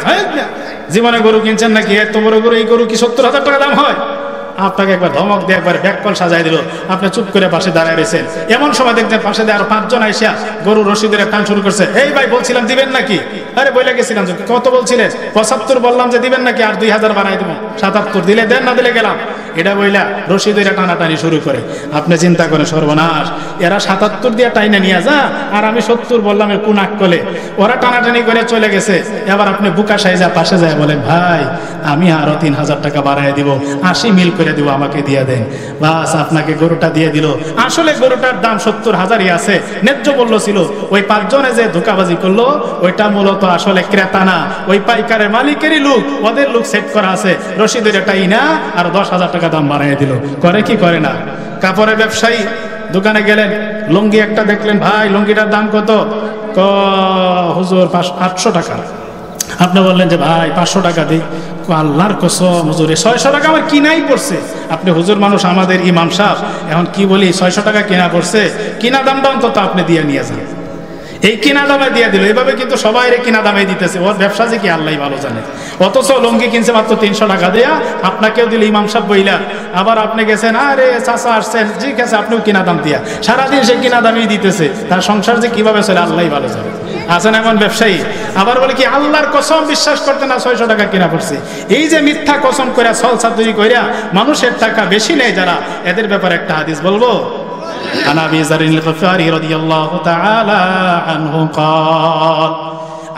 জীবনে গরু কিনছেন নাকি? এত বড় গরু, এই গরু কি 70,000 টাকা দাম হয়? আপনাকে একবার ধমক দিয়ে একবার ব্যাককল সাজাই দিল, আপনি চুপ করে পাশে দাঁড়ায় রয়েছেন। এমন সময় দেখছেন পাশে দিয়ে আরো 5 জন আইসা গরু রশি ধরে টান শুরু করছে। এই ভাই বলছিলাম দিবেন নাকি? আরে বলে গেছিলাম যে কত বলছিলেন? 75 বললাম যে দিবেন নাকি, আর 2000 বাড়াই দেবো, 77 দিলে দেন, না দিলে গেলাম। এটা বইলা রশি ধরে টানাটানি শুরু করে। আপনি চিন্তা করেন সর্বনাশ, এরা 77 দিয়ে টাইনা নিয়ে যা, আর আমি 70 বললাম এর কোন আকলে, ওরা টানাটানি করে চলে গেছে। এবার আপনি বুকা সাইজা পাশে যায় বলেন, ভাই আমি আরো 3000 টাকা বাড়াই দিব, 80 মিল করে দিব, আমাকে দিয়ে দেন। বাস আপনাকে গরুটা দিয়ে দিল। আসলে গরুটার দাম 70,000ই আছে, ন্যায্য মূল্য ছিল। ওই 5 জনে যে ধোঁকাবাজি করলো ওইটা মূলত আসলে ক্রেতা না, ওই পাইকারের মালিকেরই লোক, ওদের লোক সেট করা আছে। রশিদের এটাই না, আর 10,000 টাকা দাম বাড়াই দিল। করে কি করে না? কাপড়ের ব্যবসায়ী দোকানে গেলেন, লুঙ্গি একটা দেখলেন, ভাই লুঙ্গিটার দাম কত? হুজুর 800 টাকা। আপনি বললেন যে ভাই 500 টাকা দিই। আল্লাহর কসম হুজুর 600 টাকা আমার কিনাই পড়ছে। আপনি হুজুর মানুষ, আমাদের ইমাম সাহেব, এখন কি বলি, 600 টাকা কিনা পড়ছে, কিনা দামটা অন্তত আপনি দিয়ে নিয়ে যান। এই কিনা দামে দিয়ে দিল। এইভাবে কিন্তু সবাই কিনা দামে দিতেছে, ওর ব্যবসা যে কি আল্লাহ ভালো জানে। অথচ লুঙ্গি কিনছে মাত্র 300 টাকা দেয়া, আপনাকেও দিল ইমাম সাহেব বইলা। আবার আপনি গেছেন, আরে চাচা আসছেন, ঠিক আছে আপনিও কিনা দাম দিয়া, সারাদিন সে কিনা দামই দিতেছে। তার সংসার যে কিভাবে চলে আল্লাহ ভালো জানে। আছেন এমন ব্যবসায়ী, আবার বলে কি আল্লাহর কসম বিশ্বাস করতে না 600 টাকা কিনা পড়ছে। এই যে মিথ্যা কসম করে সলসা তৈরি কইরা মানুষের টাকা বেশি নেয় যারা, এদের ব্যাপারে একটা হাদিস বলবো। عن أبي ذر الغفاري رضي الله تعالى عنه قال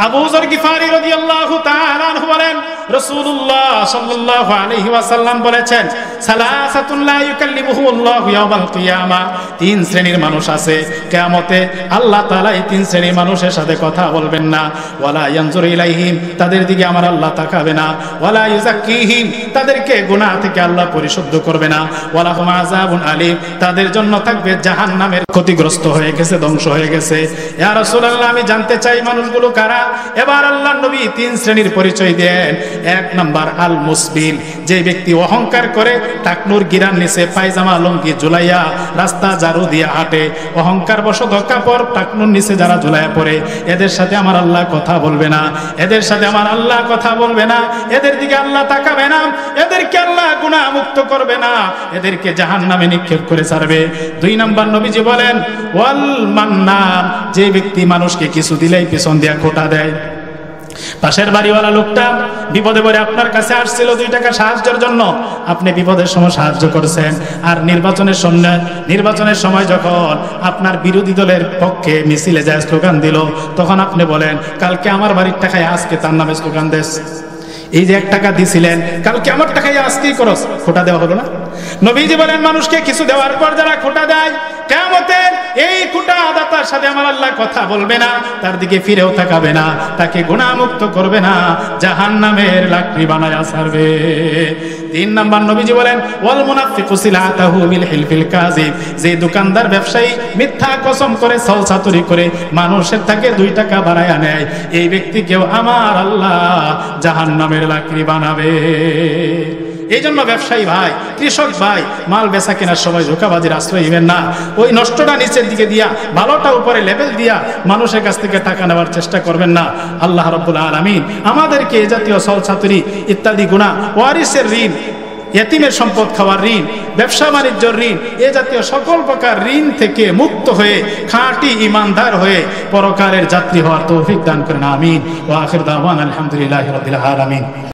আবু যর গিফারি রাদিয়াল্লাহু তাআলা আনহু বলেন, রাসূলুল্লাহ সাল্লাল্লাহু আলাইহি ওয়াসাল্লাম বলেছেন, সালাসাতুন লা ইউকাল্লিমুহুমুল্লাহু ইয়াওমাল কিয়ামা, 3 শ্রেণীর মানুষ আছে কিয়ামতে আল্লাহ তাআলা এই 3 শ্রেণীর মানুষের সাথে কথা বলবেন না। ওয়ালা ইয়ানজুরু ইলাইহিম, তাদের দিকে আমার আল্লাহ তাকাবে না। ওয়ালা ইউযাক্কিহিম, তাদেরকে গুনাহ থেকে আল্লাহ পরিশুদ্ধ করবে না। ওয়ালা হুম আযাবুন আলীম, তাদের জন্য থাকবে জাহান্নামের, ক্ষতিগ্রস্ত হয়ে গেছে, ধ্বংস হয়ে গেছে। ইয়া রাসূলুল্লাহ, আমি জানতে চাই মানুষগুলো কারা? এবার আল্লাহর নবী 3 শ্রেণীর পরিচয় দেন। 1 নাম্বার আল মুসবিল, যে ব্যক্তি অহংকার করে টাকনুর গিরার নিচে পায়জামা লুঙ্গি ঝুলাইয়া রাস্তা ঝাড়ু দিয়ে হাঁটে, অহংকার বশত কাপড় টাকনুর নিচে যারা ঝুলাইয়া পড়ে, এদের সাথে আমার আল্লাহ কথা বলবে না। এদের সাথে আমার আল্লাহ কথা বলবে না, এদের দিকে আল্লাহ তাকাবে না, এদেরকে আল্লাহ গুনাহ মুক্ত করবে না, এদেরকে জাহান্নামে নিক্ষেপ করে ছাড়বে। 2 নাম্বার নবীজি বলেন ওয়াল মান্নান, যে ব্যক্তি মানুষকে কিছু দিলেই পিছন দিয়া খোঁটা দেয়। পাশের বাড়িওয়ালা লোকটা বিপদে পড়ে আপনার কাছে আসছিল 2 টাকা সাহায্যের জন্য, আপনি বিপদের সময় সাহায্য করেছেন। আর নির্বাচনের সময় যখন আপনার বিরোধী দলের পক্ষে মিছিলে যায় স্লোগান দিল, তখন আপনি বলেন কালকে আমার বাড়ির টাকায় আজকে তার নামে স্লোগান দেশ। এই যে 1 টাকা দিছিলেন, কালকে আমার টাকায় আজকেই করস, খোটা দেওয়া হলো না? নবীজি বলেন মানুষকে কিছু দেওয়ার পর যারা খোটা দেয়, কিয়ামতে এই খোটা দাতার সাথে আমার আল্লাহ কথা বলবে না, তার দিকে ফিরেও তাকাবে না, তাকে গুনাহ মুক্ত করবে না, জাহান্নামের লাকড়ি বানায়া ছাড়বে। 3 নাম্বার নবীজি বলেন ওয়াল মুনাফিকু সিলাতাহু বিল হিলফিল কাযিব, যে দোকানদার ব্যবসায়ী মিথ্যা কসম করে ছলছাতুরি করে মানুষের থেকে 2 টাকা বাড়ায়া নেয়, এই ব্যক্তিকেও আমার আল্লাহ জাহান্নামের লাকড়ি বানাবে। এই জন্য ব্যবসায়ী ভাই, কৃষক ভাই, মাল বেচা কেনার সময় ধোঁকাবাজির আশ্রয় নেবেন না। ওই নষ্টটা নিচের দিকে দিয়া, ভালোটা উপরে লেভেল দিয়া মানুষের কাছ থেকে টাকা নেওয়ার চেষ্টা করবেন না। আল্লাহ রাব্বুল আলামিন আমাদেরকে এই জাতীয় ছলছাতুরি ইত্যাদি গুনাহ, ওয়ারিসের ঋণ, ইতিমের সম্পদ খাওয়ার ঋণ, ব্যবসা বাণিজ্যের ঋণ, এ জাতীয় সকল প্রকার ঋণ থেকে মুক্ত হয়ে খাঁটি ইমানদার হয়ে পরকালের যাত্রী হওয়ার তৌফিক দান করেন। আমিন। ওয়া আখির দাওয়ানা আলহামদুলিল্লাহি রাব্বিল আলামিন।